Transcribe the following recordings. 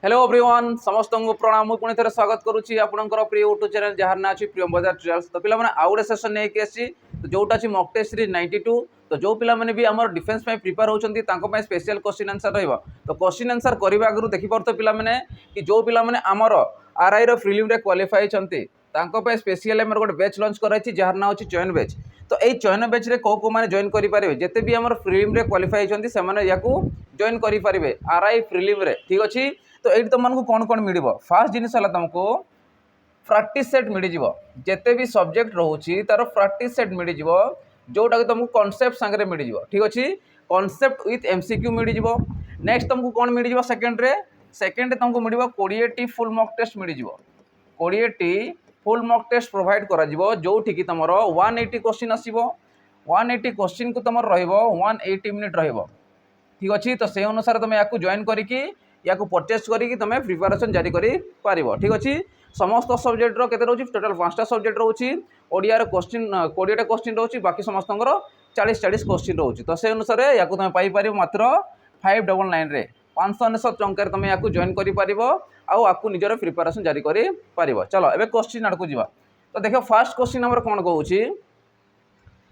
Hello everyone समस्त को प्रणाम पुणी थे स्वागत करुच्ची आपंकर प्रिय यूट्यूब चैनल जार ना अच्छी प्रियम बजार ट्रियल्स। तो पिला आउ गए सेसन नहीं आसी तो जोटा अच्छी मॉक टेस्ट सीरीज 92। तो जो पिला भी आम डिफेन्स प्रिपेयर होती स्पेशल क्वेश्चन आंसर रहा। तो क्वेश्चन आंसर करने आगु देखिपे पिला कि जो पिला आमर आरआई प्रिलिम रे क्वालिफाई होती स्पेशल आम गोटे बैच लॉन्च कराई जार ना अच्छी चयन बैच। तो यही चयन बैच रे कौ मैंने जॉइन करेंगे जिते भी आम प्रिलिम रे क्वालिफाई होती से जॉइन करेंगे आरआई प्रिलिम रे। ठीक अच्छे तो ये तुमको कौन कौन मिल फास्ट जिन तुमको प्रैक्टिस सेट मिल जिते भी सब्जेक्ट रोचे तार प्रैक्टिस सेट मिल जोटा कि तुमको कॉन्सेप्ट सांगे मिल। ठीक अच्छे concept with MCQ mill. Next तुमको कौन मिल सेकेंड तुमको मिल 20 फुल मॉक टेस्ट मिल 20 फुल मॉक टेस्ट प्रोवाइड कर जो तुम 180 क्वेश्चन आसो 180 क्वेश्चन को तुम रो 180 मिनिट रो। ठीक अच्छे तो से अनुसार तुम या जॉइन करके या परचेस करके तुम प्रिपरेशन जारी कर पार। ठीक अच्छे समस्त सब्जेक्ट केते रोची टोटल 5टा सब्जेक्ट रोची ओडिया क्वेश्चन 20टा क्वेश्चन रोची बाकी समस्त 40 क्वेश्चन रोची। तो से अनुसार या तुम पाइपर मात्र 599 रे 599 टंकार तुम या जॉइन कर निजर प्रिपरेशन जारी कर पार। चलो एबे क्वेश्चन आड़ को जीवा। तो देख फास्ट क्वेश्चन नंबर कौन कहूँ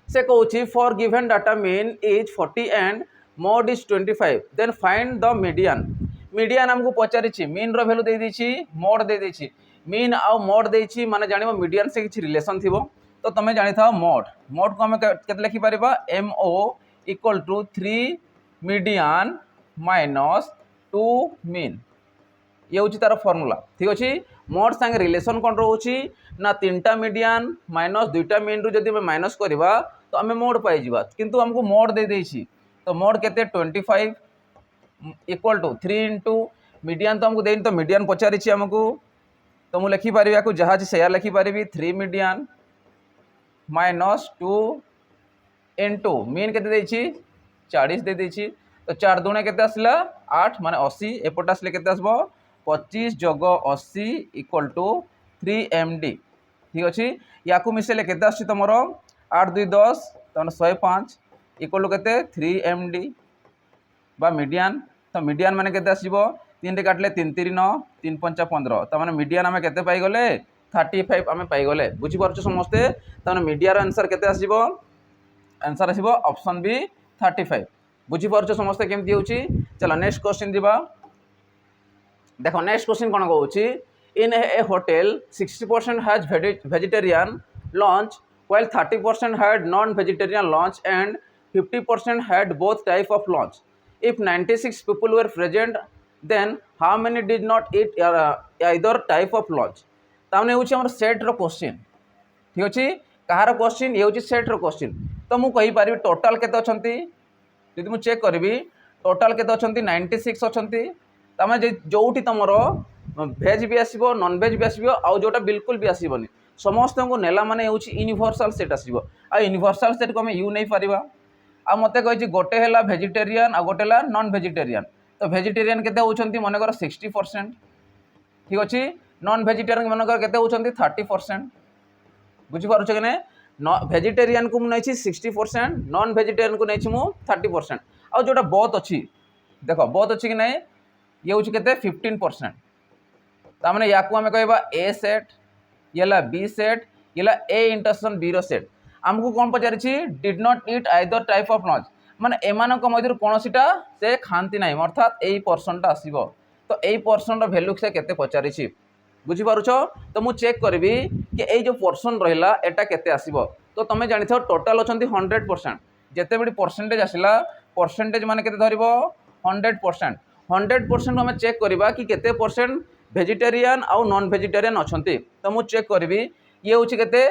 से कहूँ for given data mean is 40 and mode is 25 then find the median. Median आमको पचारि मीन रो वैल्यू दे देछि मोड दे देछि मीन आउ मोड देछि माने जानिबो मीडियन से किछि रिलेशन थिबो। तो तुम जानि था मोड मोड को हम केते लिखि परिबा MO equal to 3 median minus 2 mean ये हूँ तार फॉर्मूला। ठीक अच्छे मोड सांगे रिलेशन कौन रोची ना 3टा मीडियन माइनस 2टा मीन रु जदि माइनस करवा तो आम मोड पाई किंतु हमको मोड दे देछि। तो मोड केते 25 इक्वल टू 3 इंटू मीडियन तो हमको देनी तो मीडियन पचारि आमको तो मुझे लिखिपारि या जहाँ से लिखिपारि 3 मीडियन माइनस 2 इंटू मीन के 40 दे देछि। तो 4 दूने के आसला 8 माने 80 एपट आसले के 25 जोग 80 इक्वल टू 3 MD। ठीक अच्छे या मिसेले के तुम 8 2 10 तो 105 इक्वल टू के 3 MD बा मीडियन। तो मीडियन माने केते आसीबो 3 रे काटले 3 3 9 3 5 15 तो माने मीडियन आमे केते पाई गले 35 आमे पाई गले। बुझी परछ समस्ते तो माने मीडियन आंसर केते आसीबो आंसर आसीबो ऑप्शन बी 35। बुझी परछ समस्ते केमती होची। चलो नेक्स्ट क्वेश्चन दिबा। देखो नेक्स्ट क्वेश्चन कोन कहूची in a hotel 60% has vegetarian lunch while 30% had non-vegetarian lunch and 50% had both type of lunch. If 96 people were present, then how many did not eat either type of lunch? तामने होची हमर set रो question. ठीक अछि कहार question ये होची set रो question. तो मु कहि पारिबी total केते अछंती यदि मु चेक करबी टोटल केते अछंती 96 अछंती तामे जोठी तमरो वेज भी आसीबो नॉन वेज भी आसीबो आ जोटा बिल्कुल भी आसीबोनी समस्त को नेला माने होची यूनिवर्सल सेट आसीबो आ यूनिवर्सल सेट को हम यू नहीं पारिबा। आ मते कहि गोटे हैला वेजिटेरियन आ गोटे हैला नॉन वेजिटेरियन। तो वेजिटेरियन केते होचंती मनकर 60%। ठीक अछि नॉन वेजिटेरियन मनकर केते होचंती 30%। बुझि पारुछ कि नै वेजिटेरियन को मु नै छी 60% नॉन वेजिटेरियन को नै छी मु 30%। आ जोटा बोथ अछि देखो बोथ अछि कि नै ये होची केते 15%। ता माने या को हम कहबा ए सेट ये बी सेट ये ए इंटरसेक्शन बी रो सेट। आमको कौन पचारि did not eat either type of lunch माने एमानक मध्य कोनोसीटा से खाती ना अर्थात यही पर्सनटा आसीबो। तो यही पर्सन रो वैल्यू से केते पचारि बुझी पारुछ। तो मु चेक करबी कि ए जो पर्सन रहिला एटा केते आसीबो। तो तमे जानि थो टोटल अछंती 100% जेते बडी परसेंटेज आसिला परसेंटेज माने केते धरिबो 100%। 100% हमें चेक करबा कि केते परसेंट वेजिटेरियन आउ नॉन वेजिटेरियन अछंती। तो मु चेक करबी ये होची केते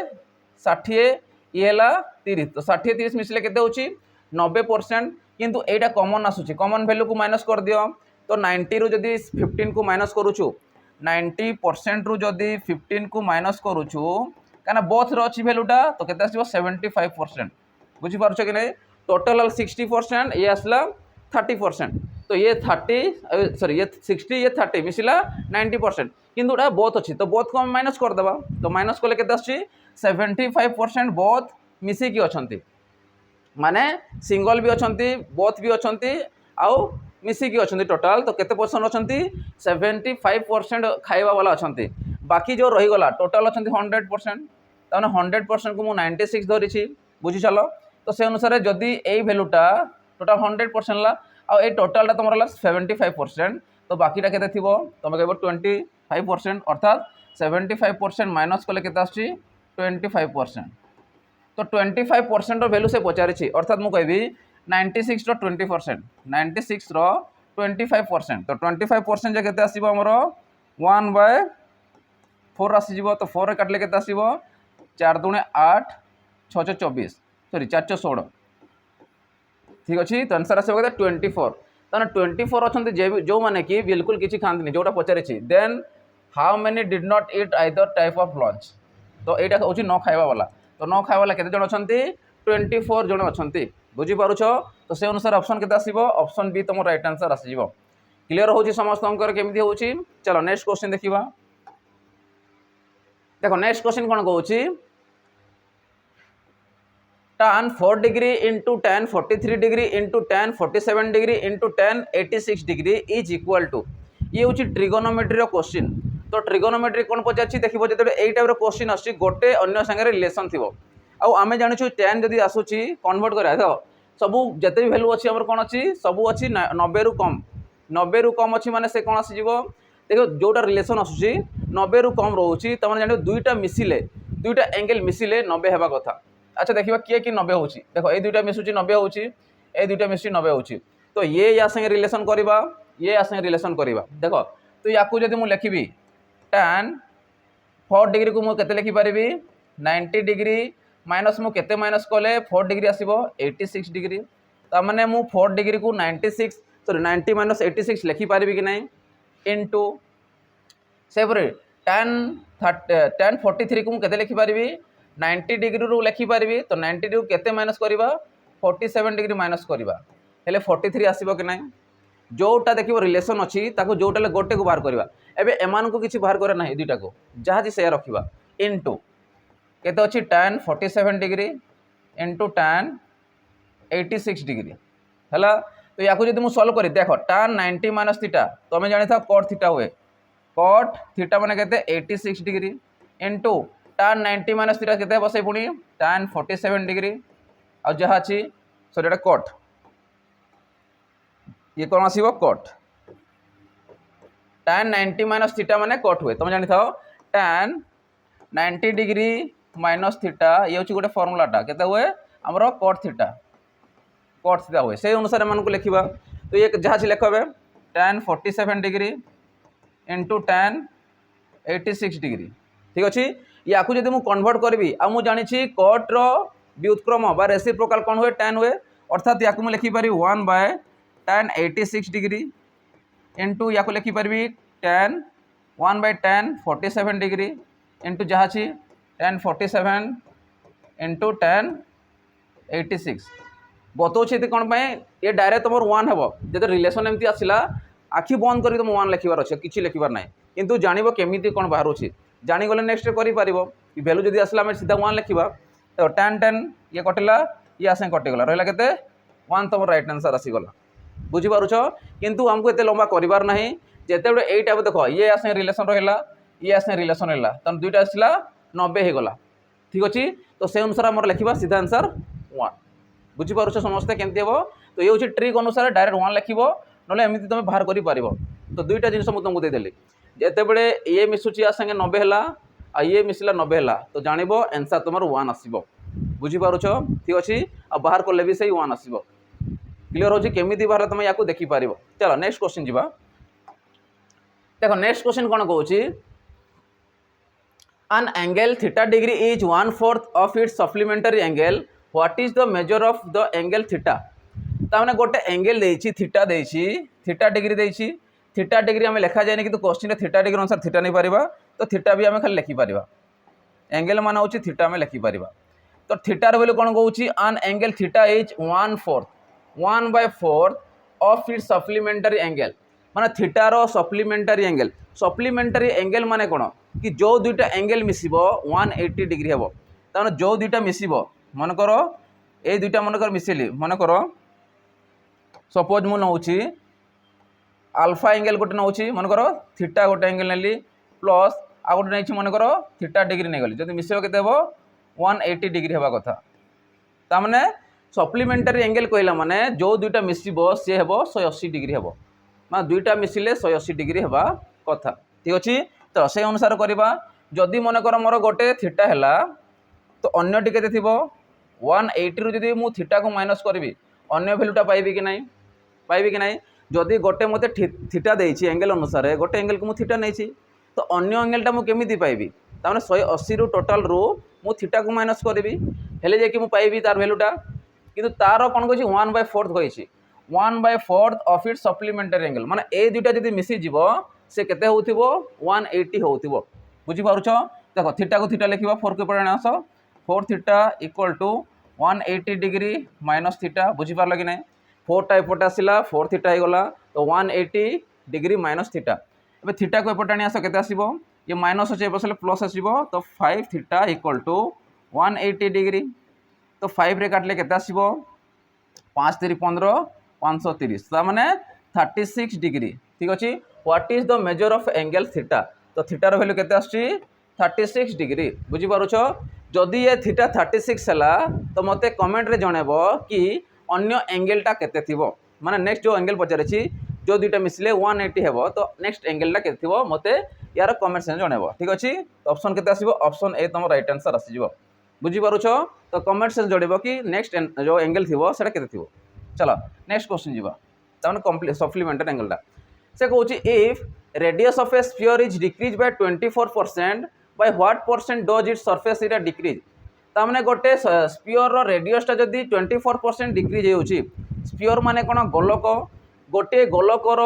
60 ये है 30 तो 60 30 मिसले केते होची 90%। किंतु एटा कॉमन आसुची कॉमन वैल्यू को माइनस कर दियो। तो 90 रु जदी 15 को माइनस करूछु 90% रु जदी 15 को माइनस करूछु काना बोथ रो अछि वैल्यूटा तो केते आसीबो 75%। बुझी पारछ कि नै टोटल 60% ये आसला 30%। तो ये 30 सॉरी ये 60 ये 30 मिसला 90% किंतु एटा बोथ अछि तो बोथ को हम माइनस कर देबा। तो माइनस कोले केते आछि 75% बोथ मिसी की अछंती माने सिंगल भी अछंती बोथ भी अछंती आउ मिसिकी अच्छा टोटाल तो केते परसेंट अच्छा 75% खाଇବା वाला अच्छा बाकी जो रहीगला टोटाल अच्छा 100% ताने 100% को मुझे 96 धरी बुझी चल तो से अनुसार जदि यही भैल्यूटा टोटाल 100% ला आ टोटालटा तुम 75% तो बाकीटा के तुम कह 25% अर्थात 75% माइनस कले के 25%। तो 25% भैल्यू से पचारि अर्थात मुझे कहि 96 20% 96 25% तो 25% के आमर 1/4 आसीज तो 4 काटिले के 4 दूने 8 6 24 सॉरी 416 ठीक अच्छे तो आंसर आसो 24 ताने 24 अच्छा जो मैंने कि बिल्कुल किसी खाती जोटा पचारि then how many did not eat either type of lunch तो यहाँ हूँ न खाଇବା वाला तो न खाଇବା वाला केते जण अछंती 24 जण अछंती बुझी पारुछ तो से अनुसार ऑप्शन केते आसीबो ऑप्शन बी तुम राइट आंसर आसीबो क्लियर होची समस्तंकर केमिति होची चलो नेक्स्ट क्वेश्चन देखिबा देखो नेक्स्ट क्वेश्चन कोन कहूची tan 4 degree into tan 43 degree into tan 47 degree into tan 86 degree is equal to ये हूँ ट्रिगोनोमेट्री रो क्वेश्चन तो ट्रिगोनोमेट्री कौन पचार देखो जो यही टाइप क्वेश्चन आस गोटे अन्य सागर रिलेसन थी आम जाचु tan जदि आसूसी कन्वर्ट करा तो सबू जिते भी भैल्यू अच्छी कौन अच्छी सबू अच्छी 90 रु कम 90 रु कम अच्छी माने से कौन आसीज देखो जोटा रिलेसन आसूसी 90 रु कम रोचे तुम जान दुईटा मिसिले दुईटा एंगल मिसिले 90 हेबा कथा अच्छा देखिए किए कि 90 हो देखो ये दुईटा मिसुची 90 हो दुईटा मिसुची 90 हो तो ये या संगे रिलेसन करवा ये या संगे रिलेसन करवा देखो तो या जब मुझे लिखी tan 4 डिग्री को मुझे केते लिखि पारिबी 90 डिग्री माइनस मु केते माइनस कले 4 डिग्री आसीबो 86 डिग्री ता माने मु 4 डिग्री को 96 सॉरी 90 माइनस 86 लिखि पारिबी कि नहीं इनटू सेपरे tan 43 को मुझे केते लिखि पारिबी 90 डिग्री रू लिखि पारिबी तो 90 डिग्री केते माइनस करबा 47 डिग्री माइनस करबा हेले 43 आसीबो कि नहीं जोटा देखिए रिलेसन अच्छी जोटा गोटे को बाहर करवा एबे एमान को किसी बाहर करा ना दुईटा को जहाँ से रखा इनटू केते अच्छी tan 47 degree into tan 86 degree है तो या जब मुझे सल्व करी देख tan 90 माइनस थीटा तो आम जानी था cot थीटा हुए cot थीटा माने केते 86 degree into tan 90 minus theta केते बसे पुणी tan 47 डिग्री आ जहाँ अच्छी सॉरी cot ये कौन आसीबो cot tan 90 माइनस थीटा माने cot हुए तुम जानी था tan 90 डिग्री माइनस थीटा ये हूँ गोटे फर्मुलाटा केते हुए आमर cot थीटा हुए से अनुसार मान को लिखा तो ये जहाँ लिख tan 47 degree into tan 86 degree ठीक अच्छे या जब मुझे कन्वर्ट करी आ मुझे जानी cot रो व्युत्क्रम बा रेसिप्रोकाल कौन हुए tan हुए अर्थात या मुझे लिखिपारि 1/tan 86 डिग्री इंटू या लिखिपारि tan 1/tan 47 डिग्री इंटू जहाँ tan 47 इंटू tan 86 बतौचे कौन ये डायरेक्ट तुम 1 हे जब रिलेसन एमती आसला आखि बंद कर तुम 1 लिखार अच्छे किसी लिखार ना किंतु जान केमी कौन बाहर जानीगले नेक्स्ट कर भैल्यू जब आसला सीधा 1 लिखा तो tan ये कटिला ये आसे कटिगला रहा के 1 तुम राइट आंसर आसीगला बुझीपारुछ किंतु आमको एत लंबा करार ना जिते यही टाइप देख ये आसे रिलेसन रहा ये आसे रिलेसन है तेना दुईटा आसला 90 हो गला ठीक अच्छे तो से अनुसार आम लिखा सीधा आंसर 1 बुझीपारुछ समस्ते केमती हे तो ये हूँ ट्रिक अनुसार डायरेक्ट 1 लिख ना एमती तुम बाहर कर तो दुईटा जिन तुमको देदेली जितेबले ये मिसुची संगे 90 है आ ये मिसला 90 है तो जानव आंसर तुम 1 आसो बुझीपारुछ ठीक अच्छे आ बाहर कले भी से 1 आसो क्लियर हो केमी बाहर तुम या देखिपार चलो नेक्स्ट क्वेश्चन जी देखो नेक्स्ट क्वेश्चन कौन कौन an angle theta degree is 1/4 of its supplementary angle what is the measure of the angle theta ताने गोटे एंगल देछि थीटा देछि थीटा डिग्री देछि थीटा डिग्री आम लिखा जाए कि क्वेश्चन थीटा डिग्री अनुसार थीटा नहीं पारिबा तो थीटा भी आम खाली लिखि पारिबा एंगल मान होछि थीटा आम लिखि पारिबा तो थीटार वैल्यू कौन कहूँ an angle theta is 1/4 of its supplementary angle माने थीटार सप्लीमेंटारी एंगल माने कौन कि जो दुईटा एंगल मिसिबो 180 डिग्री हे ताने जो दुईटा मिसिबो मन कर ए दुईटा मन कर मिसेली मन कर सपोज मु नौची आल्फा एंगल गोटे नौ मनकर थीटा गोटे एंगल नेली प्लस आ गोटे नहीं मनकर थीटा डिग्री नहीं गली जब मिसेब के 180 डिग्री हवा कथा तामने सप्लीमेंटारी एंगल कहला माने जो दुईटा मिसिबो से हेबो 180 डिग्री हेबो माने दुईटा मिसिले 180 डिग्री हेबा कथा ठीक अछि। तो से अनुसार करबा जदि मनकर मोर गोटे थीटा हैला तो अन्य टी केते थिबो 180 रु जदि मु थीटा को माइनस करबी अन्य वैल्यूटा पाइबी कि नहीं जदि गोटे मते थीटा देछि एंगल अनुसार गोटे एंगल को मु थीटा नेछि तो अन्य एंगलटा मु केमिति पाइबी ताने 180 रु टोटल रु मु थीटा को माइनस करबी हेले जे कि मु पाइबी तार वैल्यूटा किंतु तार कोन कहछि 1/4 कहछि 1/4 ऑफ इट सप्लीमेंटरी एंगल माने ए दुटा जदि मिसी जीवो से केते होउथिबो 180 होउथिबो बुझी पारुछ। देखो थीटा को थीटा लिखिबा 4 के पड़े आस 4 theta equal to 180 degree minus theta बुझी पारला कि नहीं 4 टा एपटे आसिला 4 थीटा हो गला तो 180 डिग्री माइनस थीटा एबे थीटा को एपटे आनी आस केते आसीबो ये माइनस अछि एपसले प्लस आसीबो तो 5 थीटा इक्वल टू 180 डिग्री तो 5 रे काटले केते आसीबो 5 3 15 530 ता माने 36 डिग्री ठीक अछि। What is the measure of angle theta तो थीटा रो वैल्यू केते आछि 36 डिग्री बुझी पारुछ जदि ये थीटा 36 हला तो मते कमेंट रे जणेबो कि अन्य एंगलटा केते थिबो माने नेक्स्ट जो एंगल पचारे जो दुईटा मिसले 180 हेबो तो नेक्स्ट एंगलटा केते थिबो मते यार कमेंट से जणेबो ठीक अछि। तो ऑप्शन केते आसीबो ऑप्शन ए तम राइट आंसर आसी जिवो बुझी पारुछ तो कमेंट से जणेबो कि नेक्स्ट जो एंगल थिबो सेटा केते थिबो। चलो नेक्स्ट क्वेश्चन जीवा ताने कंप्लीट सप्लीमेंटरी एंगलटा से कहूची if radius of a sphere is decrease by 24% by what percent does it surface area decrease तामने गोटे स्फीयर रो रेडियसटा जदी 24% डिक्रीज होउची स्फीयर माने कोन गोलक गोटे गोलकर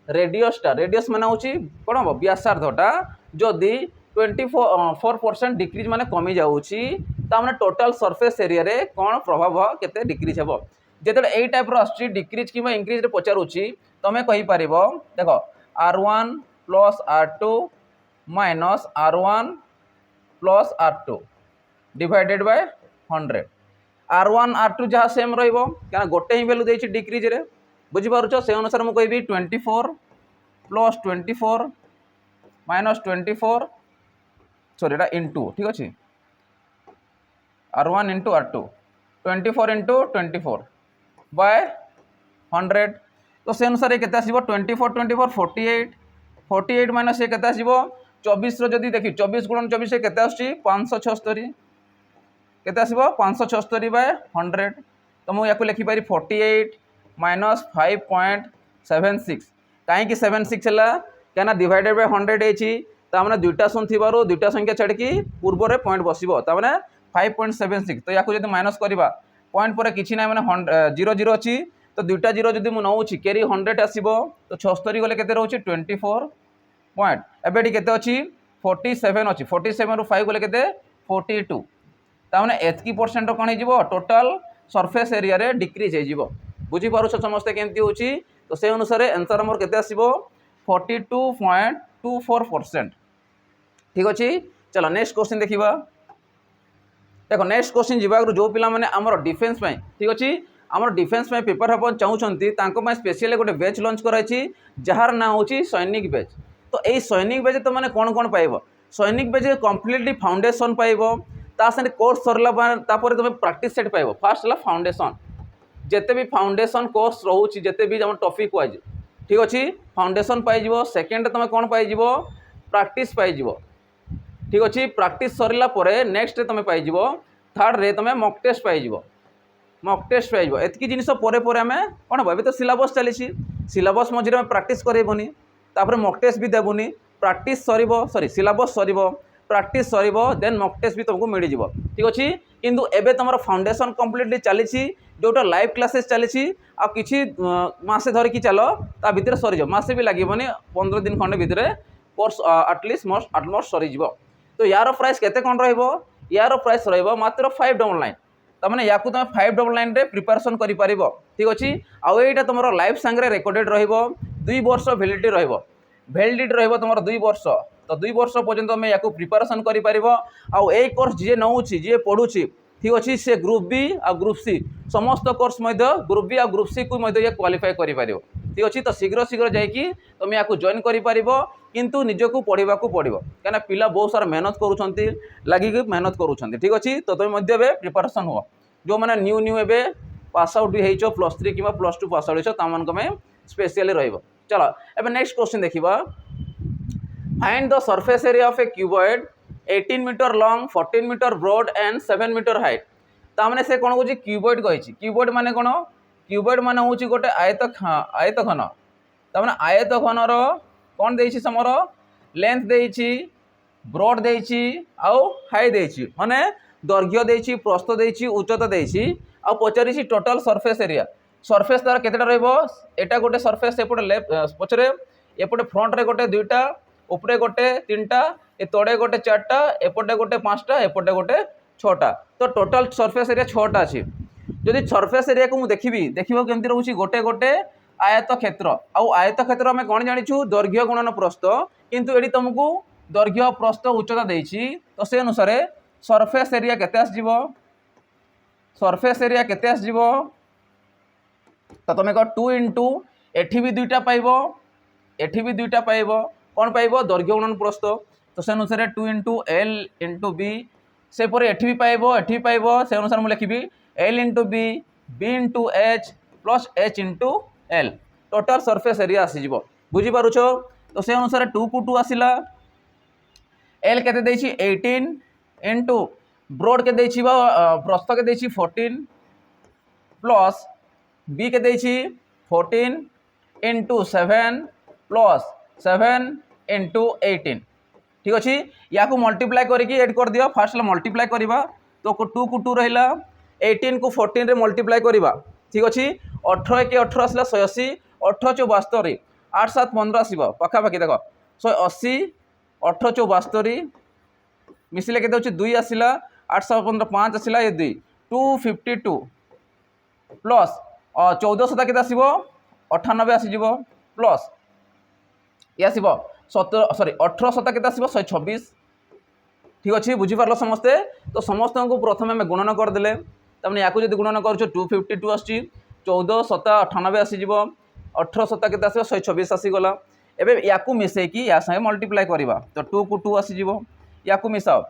रेडियस माने होउची कोन व्यासार्धटा जदी 24% डिक्रीज माने कमी जाउची तामने टोटल सरफेस एरिया रे कोन प्रभाव केते डिक्रीज हेबो जेते एई टाइप रो आछि डिक्रीज किबा इंक्रीज रे पचारुची तमे कहि पारिबो देखो r1 plus r2 minus r1 plus r2 divided by 100 r1 r2 जहाँ सेम रहिबो क्या गोटे ही वैल्यू देछि डिक्रीज रे बुझी पारुछ से अनुसार मु कहबी 24 प्लस 24 माइनस 24 सॉरी एटा इनटू ठीक अछि r1 into r2 24 into 24 bye 100 तो से अनुसार ये केते आसीबो 24 24 48 48 माइनस ये केते आसीबो 24 रो जदी देखि 24 गुणन 24 से केते आछि 576 केते आसीबो 576 बाय 100 तो मु याको लिखि पारि 48 माइनस 5.76 काहे कि 76 हला केना डिवाइडेड बाय 100 एछि ता माने दुईटा शून्य थिबारो दुईटा संख्या छाडी की पूर्व रे पॉइंट बसिबो ता माने 5.76 तो याको जदी माइनस करबा पॉइंट पर किछि ना माने 0 0 अछि तो दुईटा 0 जदी मु नउछि कैरी 100 आसीबो तो 76 गले केते रहउछि 24 पॉइंट एबेडी केते अछि 47 अछि 47 रु 5 गले केते 42 ता माने एतकी परसेंट कोन हे जिवो टोटल सरफेस एरिया रे डिक्रीज हे जिवो बुझी पारुछ समस्त केंती होछि तो से अनुसार आंसर हमर केते आसीबो 42.24% ठीक अछि। चलो नेक्स्ट क्वेश्चन देखिबा देखो नेक्स्ट क्वेश्चन जीवा जो पिला माने हमर डिफेंस में ठीक अछि हमर डिफेंस में पेपर हबन चाहउछंती तांको में स्पेशली गोटे बैच लॉन्च कराइछि जहार ना होछि सैनिक बैच तो एई सैनिक बैच तो माने कोन कोन पाइबो सैनिक बैच कंप्लीटली फाउंडेशन पाइबो ता संगे कोर्स सरला तापर तुम प्रैक्टिस सेट पाइबो फर्स्ट ला फाउंडेशन जेते भी फाउंडेशन कोर्स रहउछि जेते भी हम टॉपिक वाइज ठीक अछि फाउंडेशन पाइ जिवो सेकंड तुम कोन पाइ जिवो प्रैक्टिस पाइ जिवो ठीक अछि प्रैक्टिस सरला परे नेक्स्ट तुम पाइ जिवो थर्ड रे तुम मॉक टेस्ट पाइ जिवो मॉक टेस्ट पाइ जिवो एतकी जिनिस परे परे हमें कोन भाबे तो सिलेबस चलीछि सिलेबस मझिरे में प्रैक्टिस करैबोनी तापर मॉक टेस्ट भी देबोनी प्रैक्टिस सरीबो सॉरी सिलेबस सरीबो प्रैक्टिस सरीबो देन मॉक टेस्ट भी तुमको मिल जिवो ठीक अछि किंतु एबे तमरो फाउंडेशन कंप्लीटली चलीछि जोटा लाइव क्लासेस चलीछि आ किछि मासे धरि कि चलो ता भितर सरी जो मासे भी लागिबोनी 15 दिन खंडे भितर कोर्स एटलीस्ट सरी जिवो तो यार प्राइस केते कोन रहइबो यार प्राइस रहइबो मात्र 599 तमने याकू तुम 599 रे प्रिपरेशन करि परिबो ठीक अछि आ एटा तमरो लाइव संगरे रिकॉर्डेड रहइबो 2 वर्ष वैलिडिटी रहइबो तमरो 2 वर्ष तो 2 वर्ष पर्यंत मैं याकू प्रिपरेशन करि परिबो आ ए कोर्स जे नउछि जे पढुछि ठीक अच्छे से ग्रुप बी आ ग्रुप सी समस्त कोर्स ग्रुप बी आ ग्रुप सी को ये क्वालिफाई कर ठीक अच्छे। तो शीघ्र शीघ्र जाकि तुम या जॉइन कर किंतु निजक पढ़ा पड़ो कहीं पिला बहुत सारा मेहनत करुँच लगे मेहनत करुँच ठीक अच्छे। तो तुम प्रिपरेशन हुआ जो मैंने न्यू न्यू एवं पास आउट भी हो +3 कि +2 पास आउट हो स्पेशली रही। चलो एबे नेक्स्ट क्वेश्चन देखिबा find the surface area of a cuboid 18 metre long 14 metre broad and 7 metre height. तामने से कौन कौन क्यूबॉइड कही क्यूबॉइड माने कौन क्यूबॉइड माने हूँ गोटे आयतघन तामने आयतघनर कौन देछि समर लेंथ देछि ब्रॉड देछि आउ हाइट देछि माने दैर्घ्य देछि प्रस्थ देछि उच्चता देछि आ पचारि टोटल सरफेस एरिया सरफेस तार केतेटा रहइबो एटा गोटे सरफेस एपटे लेफ्ट पछरे एपटे फ्रंट रे गोटे दुईटा उपरे गोटे तीनटा ए तड़े गोटे चारटा एपटे गोटे पांचटा एपटे गोटे छटा तो टोटल सरफेस एरिया 6टा अच्छी। जदि सरफेस एरिया को मुझे देखो केमती रोचे गोटे गोटे आयत क्षेत्र आयत क्षेत्र आम कौन जाचु दैर्घ्य गुणन प्रस्थ किंतु ये तुमको दैर्घ्य प्रस्थ उच्चता देछि तो से अनुसार सरफेस एरिया केते आसीबो सरफेस एरिया केते आसीबो तो तुम कह 2 इंटू एठी भी दुईटा पाइब एठी भी दुईटा पाइब कौन पाइब दैर्घ्य गुणन प्रस्थ तो से अनुसार 2 इंटू एल इंटू बी से पर एठी भी पाइब एठी पाइब से अनुसार मुझे लिखी L into B B into H plus H into L total surface area आसीज बुझीपारुछ। तो से अनुसार 2 को 2 आसला एल केते देछि 18 इंटू ब्रॉड के देछि प्रस्थ के देछि 14 प्लस बी के देछि 14 इंटू 7 प्लस 7 इंटू 18 ठीक अच्छे। या को मल्टीप्लाई करके एड कर दियो फास्ट मल्टीप्लाई करवा तो 2 को 2 रहा 18 को 14 रे मल्टीप्लाई करवा ठीक अच्छे 18 के 18 आसला 180 18 चौ 72 8 7 15 आसो पाखापाखि देख 180 18 चौ 72 मिसिले के 2 आसला 8 7 15 5 आसला ये 2 252 प्लस 14 शता के आसो 98 आसीज प्लस ये आसो 18 शता के आसो 126 ठीक अच्छे बुझीपार समस्ते। तो समस्त को प्रथम आम गुणन करदे तमें या गुणन कर 252 आसी 14 शता 98 आसीज 18 शता के आस 126 आसीगला एवं या मिसेकी या संगे मल्टीप्लाई करवा तो 2 को 2 आसीज या मिसाओ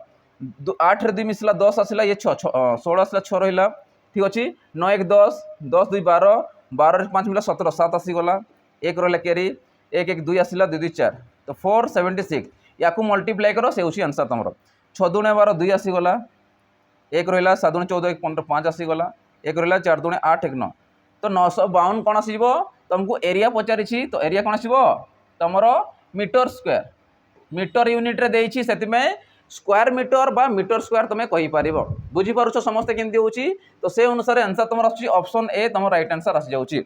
8 रे 2 मिसला 10 आसला ये 16 आसला 6 रहा ठीक अच्छे 9 1 10 10 2 12 12 रे 5 मिला 17 7 आसीगला 1 रहा कैरी 1 1 2 आसला 2 2 4 तो 476 या मल्टीप्लाई कर से हूँ आंसर तुम 6 दूणे 12 2 आसीगला 1 रहा 7 दूणे 14 1 15 5 आसीगला 1 रहा 4 दूणे 8 1 9 तो 952 कौन आसो तुमको एरिया पचारि तो एरिया कौन आसो तुम मीटर स्क्वायर मीटर यूनिट रे देछि सेतिमे स्क्वायर मीटर बा मीटर स्क्वायर तुम कहीपर बुझीपार समस्ते केमती होची तो से अनुसार आंसर तुम आस ऑप्शन ए तुम राइट आंसर आसी जाउची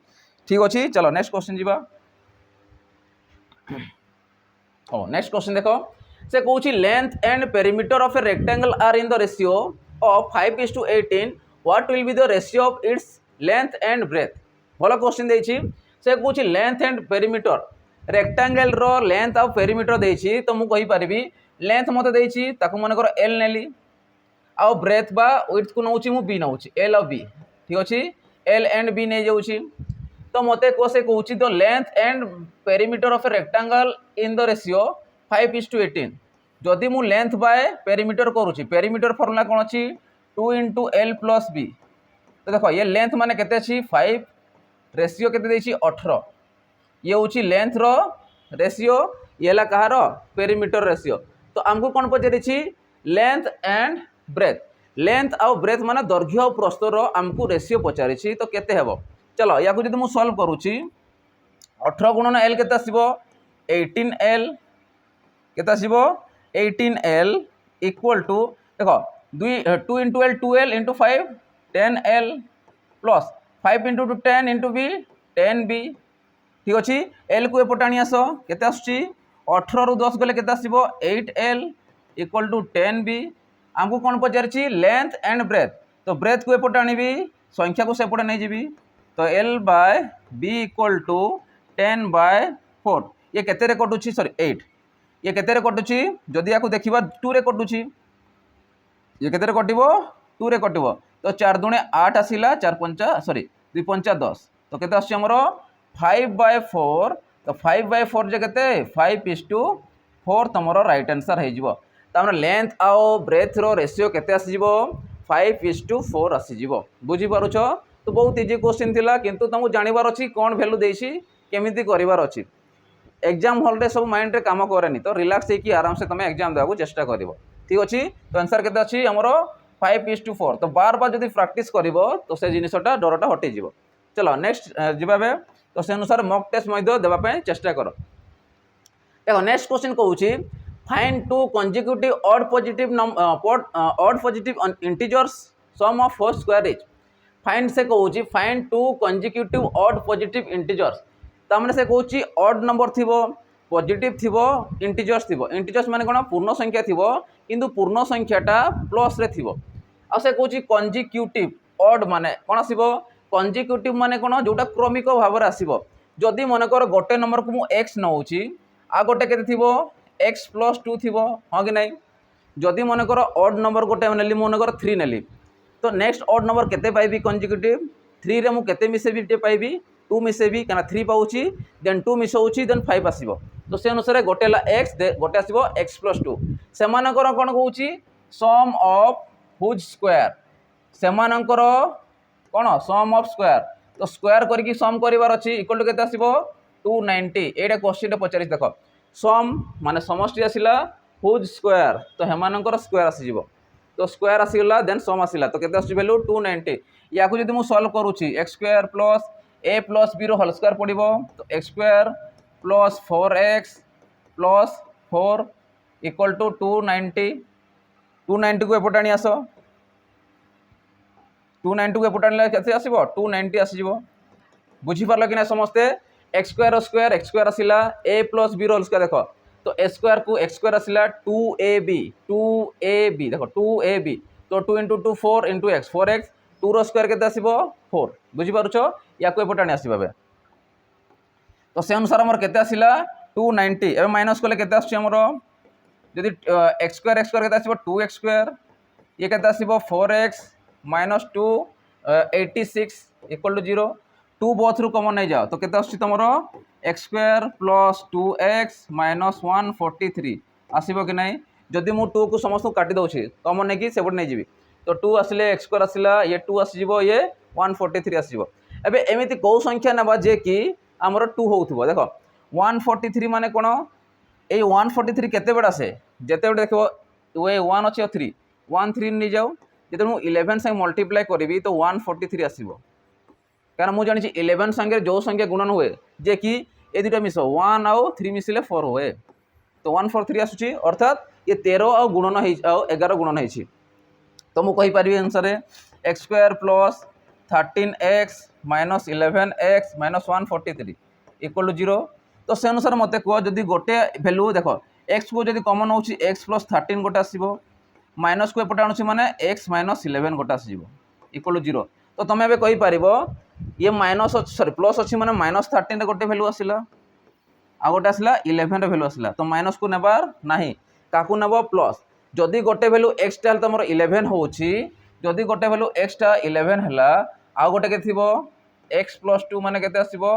ठीक अच्छे। चलो नेक्स्ट क्वेश्चन जीवा नेक्स्ट क्वेश्चन देखो से कौन length and perimeter of a rectangle are in the ratio of 5:18 what will be the ratio of its length and breadth भल क्वेश्चन देछि से कौन लेंथ एंड पेरीमीटर रेक्टेंगल रो लेंथ और पेरीमीटर देछि तो मुझे कहीपरि लेंथ मत देछि ताकू मन कर एल नेली आउ ब्रेथ बा विड्थ को नौछि मु बी नौछि एल और बी ठीक अच्छे एल एंड बी नहीं जाउछि तो मत से कौन the length and perimeter of a rectangle in the ratio 5:18 जदि मु लेंथ बाय पेरीमीटर करुँची पेरीमीटर फर्मुला कौन अच्छी 2 इंटू एल प्लस बी तो देखो ये लेंथ माने केते अच्छी 5 रेशियो केते देछि 18 ये हूँ लेंथ रो रेशियो ये ला कहार पेरीमीटर रेशियो तो आमको कौन पचारि लेंथ एंड ब्रेथ लेंथ आउ ब्रेथ माने दैर्घ्य और प्रस्थ रो आमको रेशियो पचारि तो केते हेबो चलो या को जदि मु सॉल्व करूची 18 गुणन एल केते आसीबो 18L केते आसीबो 18L इक्वल टू देखो 2 into L 2L into 5 10L plus 5 into 10 into B 10B ठीक अच्छे एल को एपटे आनी आस केते आसुची 18 रु 10 गले केते आसीबो 8L इक्वल टू 10B आमको कौन पचारि लेंथ एंड ब्रेथ तो ब्रेथ को एपटे आनी संख्या को सेपटे नहीं जीवी तो L by B equal to 10/4 ये केते कटुची सॉरी 8 ये केते कटुची जदि या देखा 2 रे कटुची ये केते कटिबो 2 रे कटिबो तो 4 दुणे 8 आसिला 4 पंचा सॉरी 2 पंचा 10 तो केते आछि हमरो 5/4 तो 5/4 जे केते 5:4 तमरो राइट आंसर हे जिवो तामरा लेंथ आओ ब्रेथ रो रेशियो केते आसी जिवो 5:4 आसी जिवो बुझी पारुछो तो बहुत इजी क्वेश्चन थिला किंतु तुमको जानिबार अछि कोन वैल्यू देछि केमिति करिवार अछि एग्जाम हॉल रे सब माइंड रे काम करेनी तो रिलैक्स होकी आराम से तुम एग्जाम देबा चेष्टा करिवो ठीक अछि तो आंसर केते अछि हमरो 5:4 तो बार बार जदि प्रैक्टिस करिवो तो से जिनिसटा डरटा हटि जिवो चलो नेक्स्ट जिबाबे तो से अनुसार मॉक टेस्ट मध्ये देबा पय चेष्टा करो देखो नेक्स्ट क्वेश्चन कहूची find two consecutive odd positive integers sum of four square is find से कहूची find two consecutive odd positive integers तामने से कहूची ऑड नंबर थिबो पॉजिटिव थिबो इंटीजर्स माने कोन पूर्ण संख्या थिबो किंतु पूर्ण संख्याटा प्लस रे थिबो आ से कहूची कंसेक्यूटिव ऑड माने कोन आसीबो कंसेक्यूटिव माने कोन जोटा क्रमिक भाव रे आसीबो जदि मन कर गोटे नंबर को मु x नउची आ गोटे केते थिबो x+2 थिबो हां कि नहीं जदि मन कर ऑड नंबर गोटे नेली मन कर 3 नेली तो नेक्स्ट ऑड नंबर केते पाइबी कंसेक्यूटिव 3 रे मु केते मिसेबी ते पाइबी 2 मिसेबी काना 3 पाउची देन 2 मिसौची देन 5 आसीबो तो से अनुसार गोटे ला x गोटे आसीबो x+2 सेमानकर कोन कहूची सम ऑफ हुज स्क्वायर सेमानकर कोन सम ऑफ स्क्वायर तो स्क्वायर करके सम करिवार अछि इक्वल टू केते आसीबो 290 एटा क्वेश्चन पचारि देखो सम माने समष्टि आसिला हुज स्क्वायर तो हेमानकर स्क्वायर आसी जिवो तो स्क्वायर आसीला देन सम आसिला तो केते आसी वैल्यू 290 याकू जदि मु सॉल्व करूची x² plus a plus b रो होल स्क्वायर पडिबो तो x² plus 4x plus 4 equal to 290 को एपटाणी आसो 290 को एपटाणी केते आसीबो 290 आसी जिवो बुझी पारलो कि ना समस्ते x² आसिला a प्लस b रो होल स्क्वायर देखो तो a² को x² आसिला 2ab देखो 2ab तो 2 * 2 4 * x 4x 2 रो स्क्वायर केते आसीबो 4 बुझी पारुछो या को एपटाणी आसीबा बे तो से अनुसार हमर केते आसिला 290 एबे माइनस कोले केते आछि हमर जदि x² केते आसीबो 2x² ये केते आसीबो 4x - 2 86 = 0 2 बोथ रु कॉमन नहीं जाओ तो केते आछि तमरो x² + 2x - 143 आसीबो कि नहीं जदि मु 2 को समस्त काटी दउछि कॉमन नहीं कि सेबड नहीं जीवी तो 2 आसिले x² आसिला ये 2 आसी जीवो ये 143 आसी जीवो एबे एमिति को संख्या नबा जे कि हमरो 2 होउथबो देखो 143 माने कोन ए 143 केते बेडा से जेते बेडा देखो वे 1 अछि 3 1 3 नि जाऊ जेते मु 11 संग मल्टीप्लाई करबी तो 143 आसीबो कारण मु जानि 11 संगे जो संख्या गुणन हुए जे कि ए दुटा मिसो 1 और 3 मिसिले 4 हुए तो 143 आसुची अर्थात ये 13 और गुणन है और 11 गुणन है तो मु कहि पारिबी आंसर रे x² + 13x - 11x - 143 = 0 तो से अनुसार मते को जदि गोटे वैल्यू देखो x को जदि कॉमन होची x + 13 गोटे आसीबो माइनस को एपटे आनुची माने x - 11 गोटे आसीबो = 0 तो तमे बे कहि पारिबो ये माइनस सॉरी प्लस अछि माने -13 रे गोटे वैल्यू आसिला आ गोटे आसिला 11 रे वैल्यू आसिला तो माइनस को नेबार नाही काकू नेबो प्लस जदि गोटे वैल्यू x टा तमरो 11 होची जदि गोटे वैल्यू x टा 11 हला आ गोटे के थिबो x + 2 माने केते आसीबो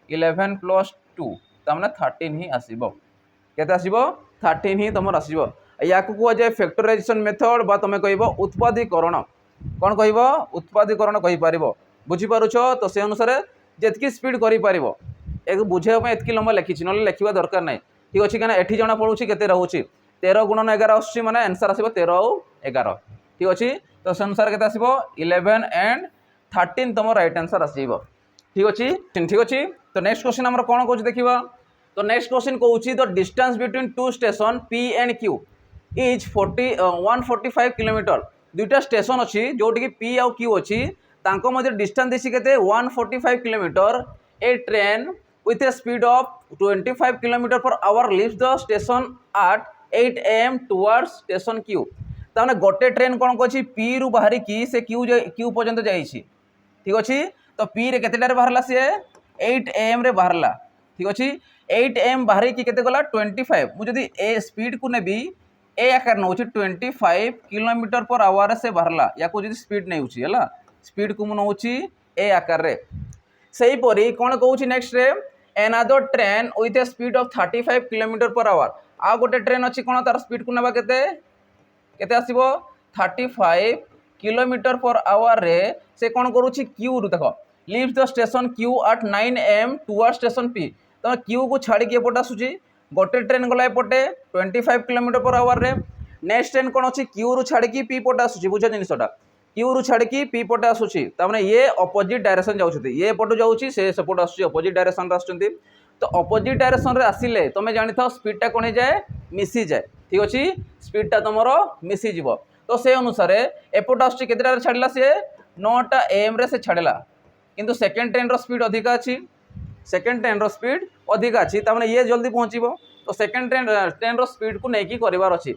11 + 2 त माने 13 ही आसीबो केते आसीबो 13 ही तमरो आसीबो याकू को जे फैक्टराइजेशन मेथड बा तमे कहइबो उत्पादीकरण कोन कहइबो उत्पादीकरण कहि पारिबो बुझी पारुछो तो से अनुसार जेतकी स्पीड करि पारिबो एक बुझे पे एतकी लंबा लिखिछि न लिखिबा दरकार नै ठीक अछि कना एठी जणा पडुछि केते रहउछि 13 × 11 आछि माने आंसर आसीबो 13 और 11 ठीक अछि तो से अनुसार केते आसीबो 11 एंड 13 तम राइट आंसर आसीबो ठीक अछि तो नेक्स्ट क्वेश्चन हमर कोन कहउछि देखिबा तो नेक्स्ट क्वेश्चन कहउछि the distance between two station P and Q is 145 kilometre दुईटा स्टेशन अछि जोटी कि P और Q अछि तांको मध्ये डिस्टेंस देसी केते 145 kilometre A train with a speed of 25 km per hour leaves the station at 8 am towards station Q ताने गोटे ट्रेन कोन कोछि P रु बाहरी की से Q पर्यंत जाईछि ठीक अछि तो P रे केतेटा रे बाहरला से 8 am रे बाहरला ठीक अछि 8 am बाहरी की केते गला 25 मु जदी ए स्पीड को नेबी ए आकार नौ 25 किलोमीटर पर आवर से बाहरला या को जदि स्पीड नहीं होची हला स्पीड को मु नौची ए आकार रे सही परी कोन कहूची नेक्स्ट रे another train with a speed of 35 kilometre per hour आ गोटे ट्रेन अछि कोन तार स्पीड को नेबा केते केते आसीबो 35 किलोमीटर पर आवर रे से कोन करूची क्यू रु देखो leave the station Q at 9 am toward station P तो क्यू को छाड़ी के एपटे आसुची गोटे ट्रेन गला एपटे 25 किलोमीटर पर आवर रे नेक्स्ट ट्रेन कोन अछि क्यू रु छाड़ी की पी पटे आसुची बुझ जिनिसटा क्यू रु छाड़ी की पी पटे आसुची त माने ये अपोजिट डायरेक्शन जाउछथि ये एपटे जाउची से सपोर्ट आसुची अपोजिट डायरेक्शन रे आसुचंती तो अपोजिट डायरेक्शन रे आसिले तमे जानि था स्पीड टा कोन जाए मिसी जाए ठीक अछि स्पीड टा तमरो मिसी जिवो तो से अनुसार एपटे आसुची केतेटा छाडला से 9टा am रे से छाडला किंतु सेकंड ट्रेन रो स्पीड अधिक अछि सेकंड ट्रेन रो स्पीड अधिक अछि त माने ये जल्दी पहुंचीबो तो सेकंड ट्रेन रो स्पीड को नेकी करिवार अछि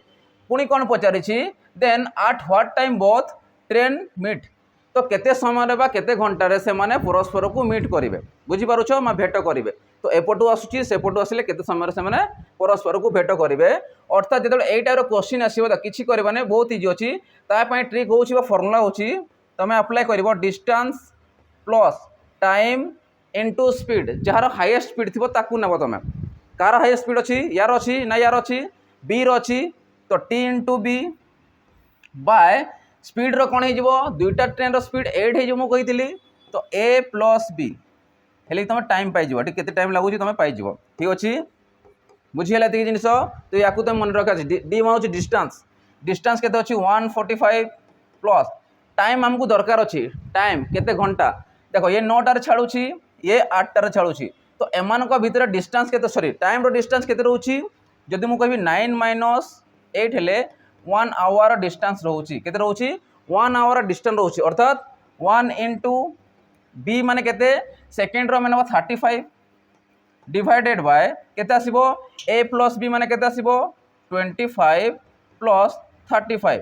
पुनी कोन पचारि छी then at what time both train meet तो केते समय रे बा केते घंटा रे से माने परस्पर को मीट करिवे बुझी पारुछो मा भेट करिवे तो एपटू आसुची सेपटू आसिले केते समय रे से माने परस्पर को भेट करिवे अर्थात जेतले एटा रो क्वेश्चन आसीबो त किछि करबाने बहुत इजी अछि ता पय ट्रिक होउछि बा फार्मूला होउछि तमे अप्लाई करिवो distance plus time into speed जार हाईएस्ट स्पीड थी ताकू नब तुम कार हाईएस्ट स्पीड अच्छी यार अच्छी ना यार अच्छी बी रही तो T into B by speed रो कौन हो दुईटा ट्रेन रो स्पीड 8 हो कही तो ए प्लस बी हेल्ले तुम टाइम पाइज के टाइम लगुच तुम पाइज ठीक अच्छे बुझीगला ये जिन तो या तुम मन रखा डी मान डिस्टेंस डिस्टेंस केते अच्छी 145 प्लस टाइम आमको दरकार अच्छी टाइम केते घंटा देखो ये 9टार छाड़ुची ये 8टार छाड़ुची तो एमान भितर डिस्टेंस केते सॉरी टाइम रो डिस्टेंस केते रहउची जदि मु कहबी 9 - 8 हेले 1 आवर डिस्टेंस रहउची केते रहउची 1 आवर डिस्टेंस रहउची अर्थात 1 इंटू बी माने केते सेकंड रो माने 35 डिवाइडेड बाय केते आसीबो ए प्लस बी माने केते आसीबो 25 प्लस 35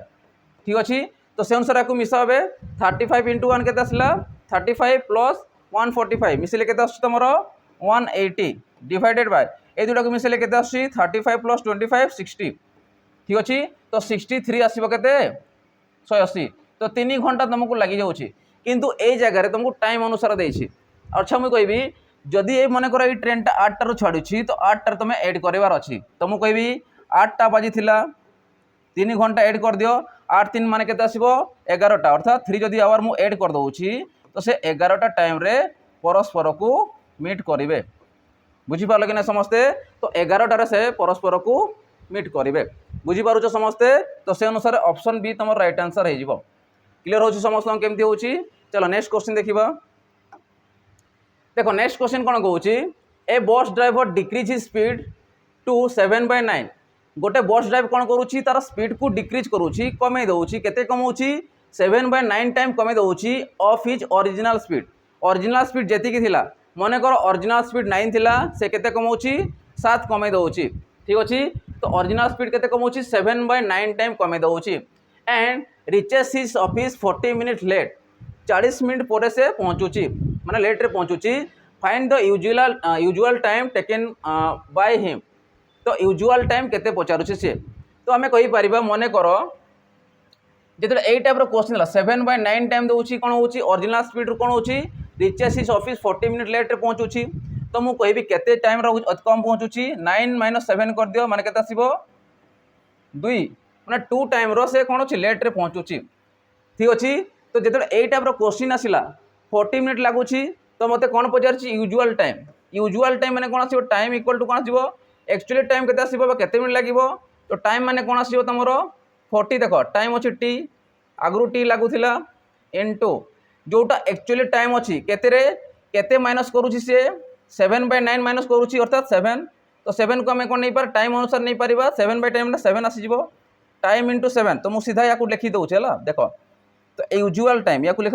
ठीक अछि तो से अनुसार को मिसाबे 35 इंटू 1 केते आसला 35 प्लस 145 मिसले केते आछ तमरो 180 डिवाइडेड बाय ए दुटा को मिसले केते आछ 35 प्लस 25 60 ठीक अछि तो 63 आसीबो केते 180 तो 3 घंटा तुमको लागि जाउछि किंतु ए जगह रे तुमको टाइम अनुसार देछि अच्छा मुई कहबी जदि ए मने कर ए ट्रेन टा 8 टारो छाडुछि तो 8 टार तुम ऐड करबार अछि तो मु कहबी 8 टा बाजी थिला 3 घंटा ऐड कर दियो 8 3 माने केते आसीबो 11टा अर्थात 3 जदि आवर मु ऐड कर दउछि तो से 11टा टाइम रे परस्पर को मीट करिवे बुझी पारलो कि ना समस्ते तो 11टा रे से परस्पर को मीट करिवे बुझी पारुछो समस्ते तो से अनुसार ऑप्शन बी तमर राइट आंसर हे जिवो क्लियर होछि समस्त केमती होछि चलो नेक्स्ट क्वेश्चन देखिबा देखो नेक्स्ट क्वेश्चन कोन कहउछि a bus driver decrease his speed to 7/9 गोटे बस ड्राइव कोन करूछि तार स्पीड को डिक्रीज करूछि कमे दउछि केते कमउछि 7/9 टाइम कमे दउछि ऑफ हिज ओरिजिनल स्पीड जेति की थिला मने कर ओरिजिनल स्पीड 9 थिला से केते कमउछि 7 कमे दउछि ठीक अछि तो ओरिजिनल स्पीड केते कमउछि 7/9 टाइम कमे दउछि and reaches his office 40 minute late 40 minute पर से पहुँचुची माने लेट रे पहुँचुची find the usual time taken by him तो यूजुअल टाइम केते पचारुची से तो आमे कहि परिबा मने करो जेते ए टाइप रो क्वेश्चन 7/9 टाइम दउची कोन होची ओरिजिनल स्पीड रो कोन होची reaches his office 40 minute late रे पहुँचुची तो मु कहबी केते टाइम रो कम पहुँचुची 9 - 7 कर दियो माने केते आसीबो 2 माने 2 टाइम रो से कोन होची लेट रे पहुँचुची ठीक अछि तो जेते ए टाइप रो क्वेश्चन आसिला 40 मिनट लागुची तो मते कोन पचारची यूजुअल टाइम माने कोन आसीबो टाइम इक्वल टू कोन आसीबो एक्चुअली टाइम केते आसीबो केते मिनट लागिबो तो टाइम माने कोन आसीबो तमरो 40 देखो टाइम अच्छी टी आगु टी लगुला इंटू जोटा एक्चुअली टाइम अच्छी केते माइनस करुँची सी 7/9 माइनस करुँची अर्थात 7 तो 7 को आम कौन नहीं पार टाइम अनुसार नहीं पार 7/टाइम 7 आसीज टाइम इंटू 7 तो मुझे सीधा या लिखी दूचे है देख तो यूजुअल टाइम या लिख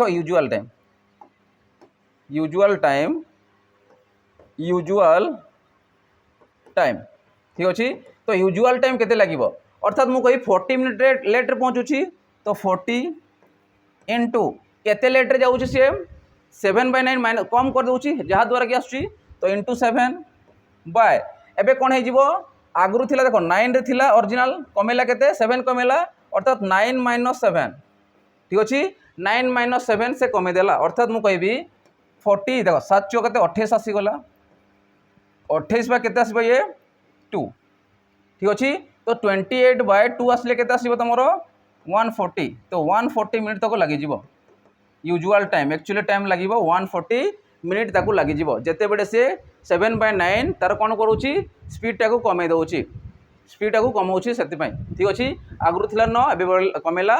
यूजुअल टाइम ठीक अच्छे तो यूजुअल टाइम केते लगे अर्थात मुझे कही 40 मिनट लेट रे पहुँचुची तो 40 इंटू केते लेट रे जाऊँगी सी 7/9 माइनस कम कर दूची जहाँ द्वारा कि आसुची तो इंटू 7 बाय एबे कौन हो आगुरी थिला देखो 9 रे थिला ओरिजिनल कमेला केते 7 कमेला अर्थात 9 - 7 ठीक अछि 9 - 7 से कमे देला अर्थात मु कहबी 40 देखो 7 चौ केते 28 आसी गला 28 बा केते आसीबो ये 2 ठीक अछि तो 28/2 आसले केते आसीबो तमरो 140 तो 140 मिनिट तक लागि जिवो यूजुअल टाइम एक्चुअली टाइम लागिवो 140 मिनिट ताकू लागि जिवो जेते बेडे से 7/9 तार कोन करूची स्पीड टाकू कमे दउची स्पीड टाकू कमाउची सेति पई ठीक अछि आगरु थिला 9 एबे कमेला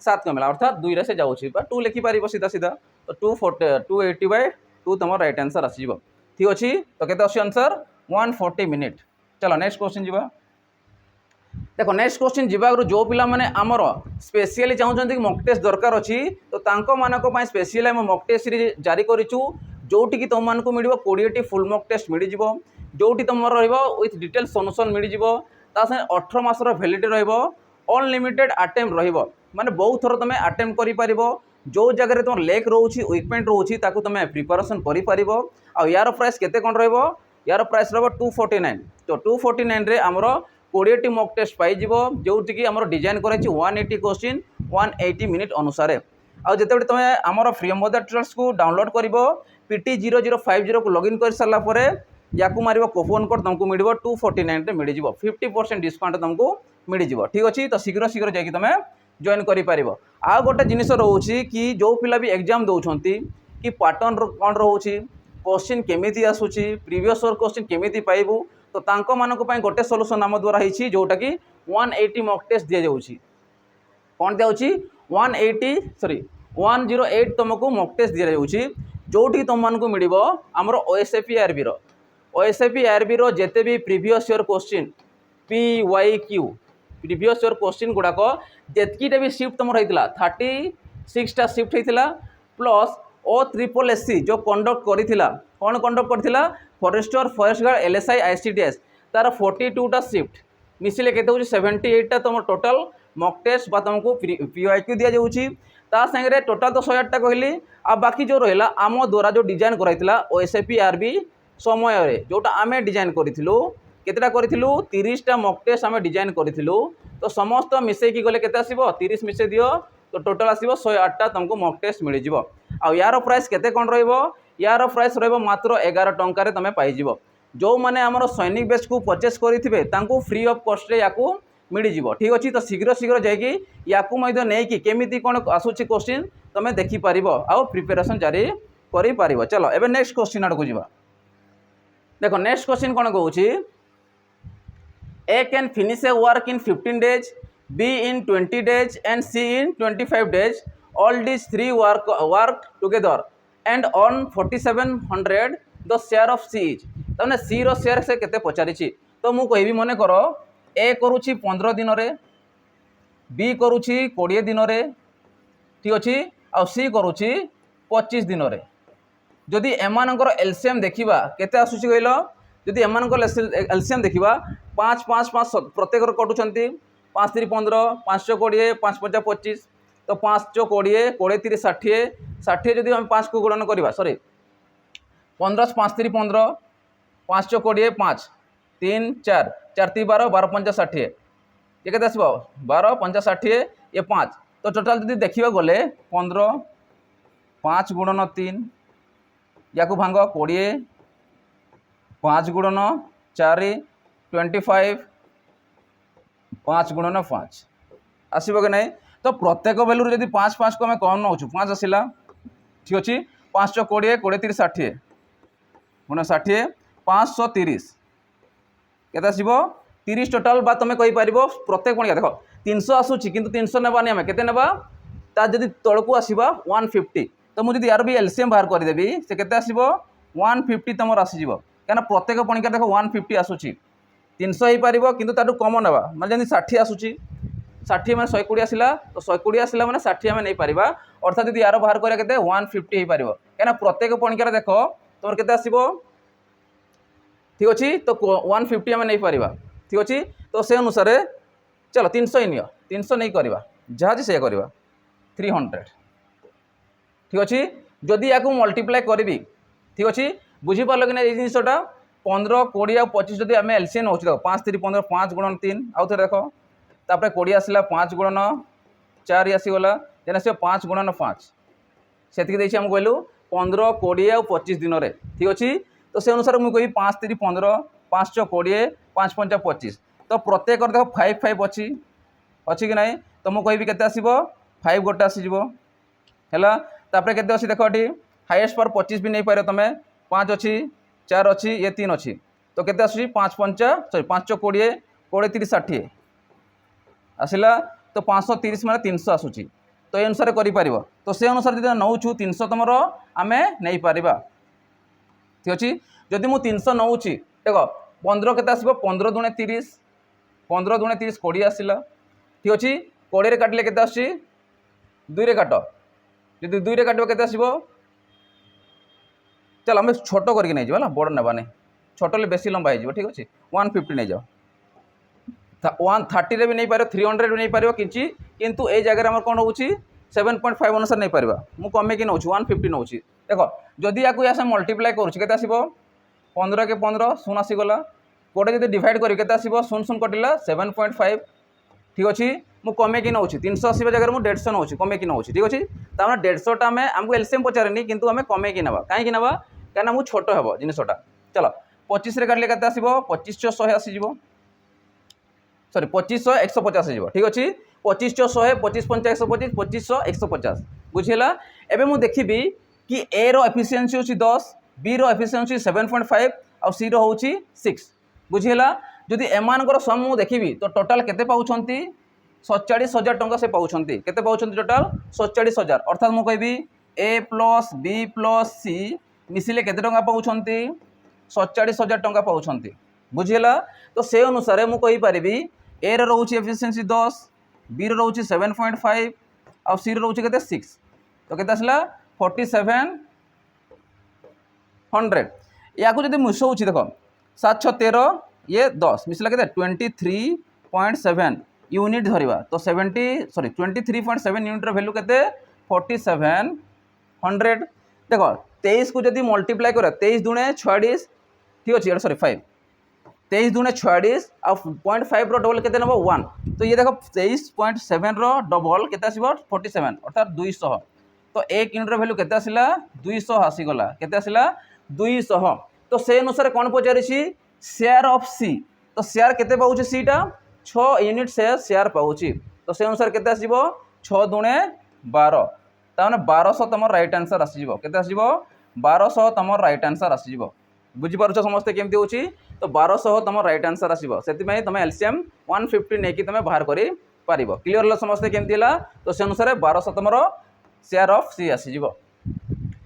7 कमेला अर्थात 2 रे से जाउची बा 2 लिखि पारिबो सीधा सीधा तो 280/2 तमर राइट आंसर आसी जिवो ठीक अछि तो केते अछि आंसर 140 मिनिट चलो नेक्स्ट क्वेश्चन जिवो देखो नेक्स्ट क्वेश्चन जीवागु जो पिला माने आमर स्पेशली चाहते कि मक टेस्ट दरकार अच्छी तो तांको मानको पाई स्पेशली आम मक टेस्ट सीरीज जारी करिछु जोटी कि तुम मानको मिलिबो 20 टी फुल मक टेस्ट मिल जिवो जोटी तुम रहइबो विथ डिटेल सॉल्यूशन मिल जिवो ता से 18 मासर वैलिडिटी रहइबो अनलिमिटेड अटेम्प्ट रहइबो माने बहुत थर तुम अटेम्प्ट करि परिबो जो जगह तुम लेक रोची वीक रोची ताकू तुम प्रिपरेशन करि परिबो आ यार प्राइस केते कोन रहइबो यार प्राइस रहइबो 249 तो 249 रे हमरो 20 टी मक टेस्ट पाई जिवो जोटी कि हमरो डिजाइन कराइछि 180 क्वेश्चन 180 मिनिट अनुसार आ जेतेबे तुम हमरो प्रियंबदा ट्यूटोरियल्स को डाउनलोड करिवो PT0050 को लॉगिन कर सारा परे याकू मारिबो कूपन कोड तुमको मिलिबो 249 रे मिल जिवो 50% डिस्काउंट तुमको मिल जिवो ठीक अछि तो शीघ्र शीघ्र जाकि तुम जॉइन करि परिबो आ गोटे जिनिस रहउछि कि जो पिला भी एग्जाम दउछंती कि पैटर्न कोन रहउछि क्वेश्चन केमिति आसुछि प्रीवियस ईयर क्वेश्चन केमिति पाइबु तो तांको मानको पई गोटे सॉल्यूशन नाम द्वारा हिची जोटा कि 180 मॉक टेस्ट दिया जाउछि कोन दिया जाउछि 108 तुमको मॉक टेस्ट दिया जाउछि जोटी तुम मानको मिलिबो हमरो OSAP आरबी रो जेते भी previous year question PYQ previous year question गुडाक जेतकीटा भी शिफ्ट तुम रहितला 36 टा शिफ्ट हेतिला प्लस OSSC जो कंडक्ट करिथिला कोन कंडक्ट करिथिला forester forest guard LSI ICTS तार 42 टा शिफ्ट मिसिले केते होछि 78 टा तुम टोटल मॉक टेस्ट बा तुमको PYQ दिया जाउछि ता संगे टोटल तो 108 टा कहली आ बाकी जो रहला आम द्वारा जो डिजाइन कराइथिला OSAP आरबी समय रे जोटा आमे डिजाइन करिथिलु केतेटा करिथिलु 30 टा मॉक टेस्ट आमे डिजाइन करिथिलु तो समस्त मिसे की गले केते आसीबो 30 मिसे दियो तो टोटल आसीबो 108 टा तुमको मॉक टेस्ट मिल जिवो आ यार प्राइस केते कोन रहइबो यार प्राइस रहइबो मात्र 11 टंका रे तमे पाई जिवो जो माने हमरो सैनिक बेस को परचेस करिथिबे तांको फ्री ऑफ कॉस्ट रे याकू मिल जिवो ठीक अछि तो शीघ्र शीघ्र जायकी याकू मइदो नै कि केमिति कोन आसुछि क्वेश्चन तमे देखि परिबो आ प्रिपरेशन जारी करि परिबो चलो एबे नेक्स्ट क्वेश्चन आडको जिवो देखो नेक्स्ट क्वेश्चन कोन कहउछि A can finish a work in 15 days, B in 20 days and C in 25 days. All these three worked together and on 4700 the share of C is. तमने C रो share से केते पचारिछि तो मु कहबी मने करो A करूछि 15 दिन रे B करूछि 20 दिन रे ठीक अछि आ C करूछि 25 दिन रे जदि एमानकर एलसीएम देखिबा केते आसुछि कहलो जदि एमानकर एलसीएम देखिबा 5 5 5 प्रत्येक कटुचंती 5 3 15 5 20 5 5 25 तो 5 20 20 3 60 60 जदि हम 5 को गुणन करबा सॉरी 15 5 3 15 5 20 5 3 4 4 3 12 12 5 60 ये केते आसबो 12 5 60 ये 5 तो टोटल जदि देखिबा गले 15 5 गुणन 3 याकू भांग 20 5 गुणन 4 25 5 गुणन 5 आसब कि नहीं तो प्रत्येक वैल्यू जब 5 5 को आम कम नौ 5 आसला ठीक अच्छे 5 20 20 30 60 गुण 60 530 केते आसब 30 टोटाल बा तुम कहीपर प्रत्येक पणिया देख 300 आसूँ कि 300 नेबानी आम केते नेबा ता जदि तलकू आसवा 150 तो मुझे यार भी एलसीएम बाहर करदेवी से केते आसब 150 तुम आसीज क्या प्रत्येक पणिका देख 150 आसूँ 300 हो पार कि कम ना मतलब जमी 60 आसूँ 60 मैंने 120 आसला तो 120 आसला मैंने 60 आम नहीं पार अर्थात यदि यार बाहर करा के 150 हो पार क्या प्रत्येक पणिकार देख तुम के आसब ठीक अच्छे तो 150 आम नहीं पार ठीक अच्छे तो से अनुसार चलो 300 ही नियो 300 नहीं करवा जहाँ से करवा 300 ठीक अच्छे जदि या मल्टीप्लाई करी ठीक अच्छे बुझीपार कि ना ये जिनटा 15 20 और 25 जदि आम एलसीएम नौ देख 5 3 15 5 गुणन 3 आउ थे देख तापर 20 आसला 5 गुणन 4 आसीगला देन आस 5 गुणन 5 से आम कहलु 15 20 और 25 दिन में ठीक अच्छे। तो से अनुसार मुझे कही 5 3 15 5 6 20 5 5 25 तो प्रत्येक देख 5 5 अच्छी अच्छी कि नहीं तो मुझे कहि के 5 गोटे आसीज है के देख ये हाईएस्ट पर 25 भी नहीं पार तुम 5 अच्छी 4 अच्छी ये 3 अच्छी तो के 5 5 सॉरी 5 6 20 20 30 60 आसला तो 530 माने 300 आसूची तो ये अनुसार कर तो से अनुसार जो नौ 300 तुम आम नहीं पार ठीक अच्छे। जदि मुझे 300 नौ देख 15 के 15 दुणे 30 15 दुणे 30 20 आसला ठीक अच्छे 20 काटिले के 2 रे काट जब 2 रे काट के चल आम छोट करके नहीं जावा बड़ ना छोट ले बेसी लंबा हो ठीक अच्छे 150 नहीं जाओ 130 भी नहीं पार 300 भी नहीं पार किंतु ए जगह आम कौन हो 7.5 अनुसार नहीं पार मुझे कमेकी नौ 150 नौ देख जदि या मल्टीप्लाई करुँचे 15 के 15 शून आसीगला 20 जब डिवाइड कर शून शून कटिला 7.5 ठीक अच्छे मुझे कमेकी नौ 300 आसवा जगह मुझे 150 नौ कमेकी नौ ठीक अच्छे तार 150टा आमको एलसीएम पचारे कि आम कमेकी ना कहीं ना कहीं मुझे छोट हे जिनटा चलो 25 काटिले के 25 100 आसीज सॉरी 25 150 हो ठीक अच्छे 25 100 25 5 125 25 150 बुझीला एबे मु देखिबी कि ए रो एफिशिएंसी होची 10 बी रो एफिशिएंसी 7.5 और सी रो होची 6 बुझीला जदि एमानकर सम मु देखिबी तो टोटल केते पाउछंती 47,000 टंका से पाउछंती केते पाउछंती टोटल 47,000 अर्थात मु कहबी ए प्लस बी प्लस सी मिसिले केते टंका पाउछंती 47,000 टंका पाउछंती बुझीला तो से अनुसार मु कहि परिबी ए रो रोची एफिशिएंसी 10 बी रो रोची 7.5 और सी रो रोची केते 6 तो केते आसला 4700 या को जदि मिसौची देखो 7 6 13 ये 10 मिसला केते 23.7 यूनिट धरिबा तो 23.7 यूनिट रो वैल्यू केते 4700 देखो 23 को जदि मल्टीप्लाई करे 23 दुणे 46 ठीक अच्छे सॉरी 5 23 दुणे 46 और 0.5 रो डबल केते नबो 1 तो ये देखो 23.7 रो डबल केते आसीबो 47 अर्थात 200 तो 1 यूनिट रो वैल्यू केते आसिला 200 आसी गला केते आसिला 200 तो से अनुसार कोन पचारिछि शेयर ऑफ सी तो शेयर केते पाउछि सी टा 6 यूनिट से शेयर पाउछि तो से अनुसार केते आसीबो 6 दुणे 12 ता माने 1200 तमर राइट आंसर आसीबो केते आसीबो 1200 तमर राइट आंसर आसीबो बुझी पारुछ समस्ते केमती होछि तो 1200 तुम राइट आंसर आसीबो सेति तुम एलसीएम 150 नहीं कि तुम बाहर करि पारिबो क्लियर ल समस्ते केमती ला तो से अनुसार 1200 तुम शेयर ऑफ सी आसीजिवो।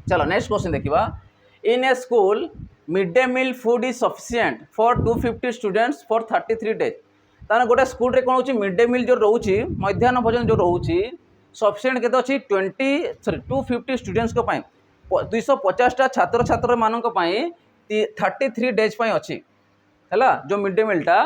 चलो नेक्स्ट क्वेश्चन देखिबा in a school mid day meal food is sufficient for 250 students for 33 days ताने गोटे स्कूल रे कोन होछि मिड डे मील जो रहउछि मध्याह्न भोजन जो रहउछि सफिशिएंट केते अछि 250 स्टूडेंट्स को पई 250 टा छात्र छात्र मानन को पई 33 डेज पई अछि हैला जो मिड डे मील टा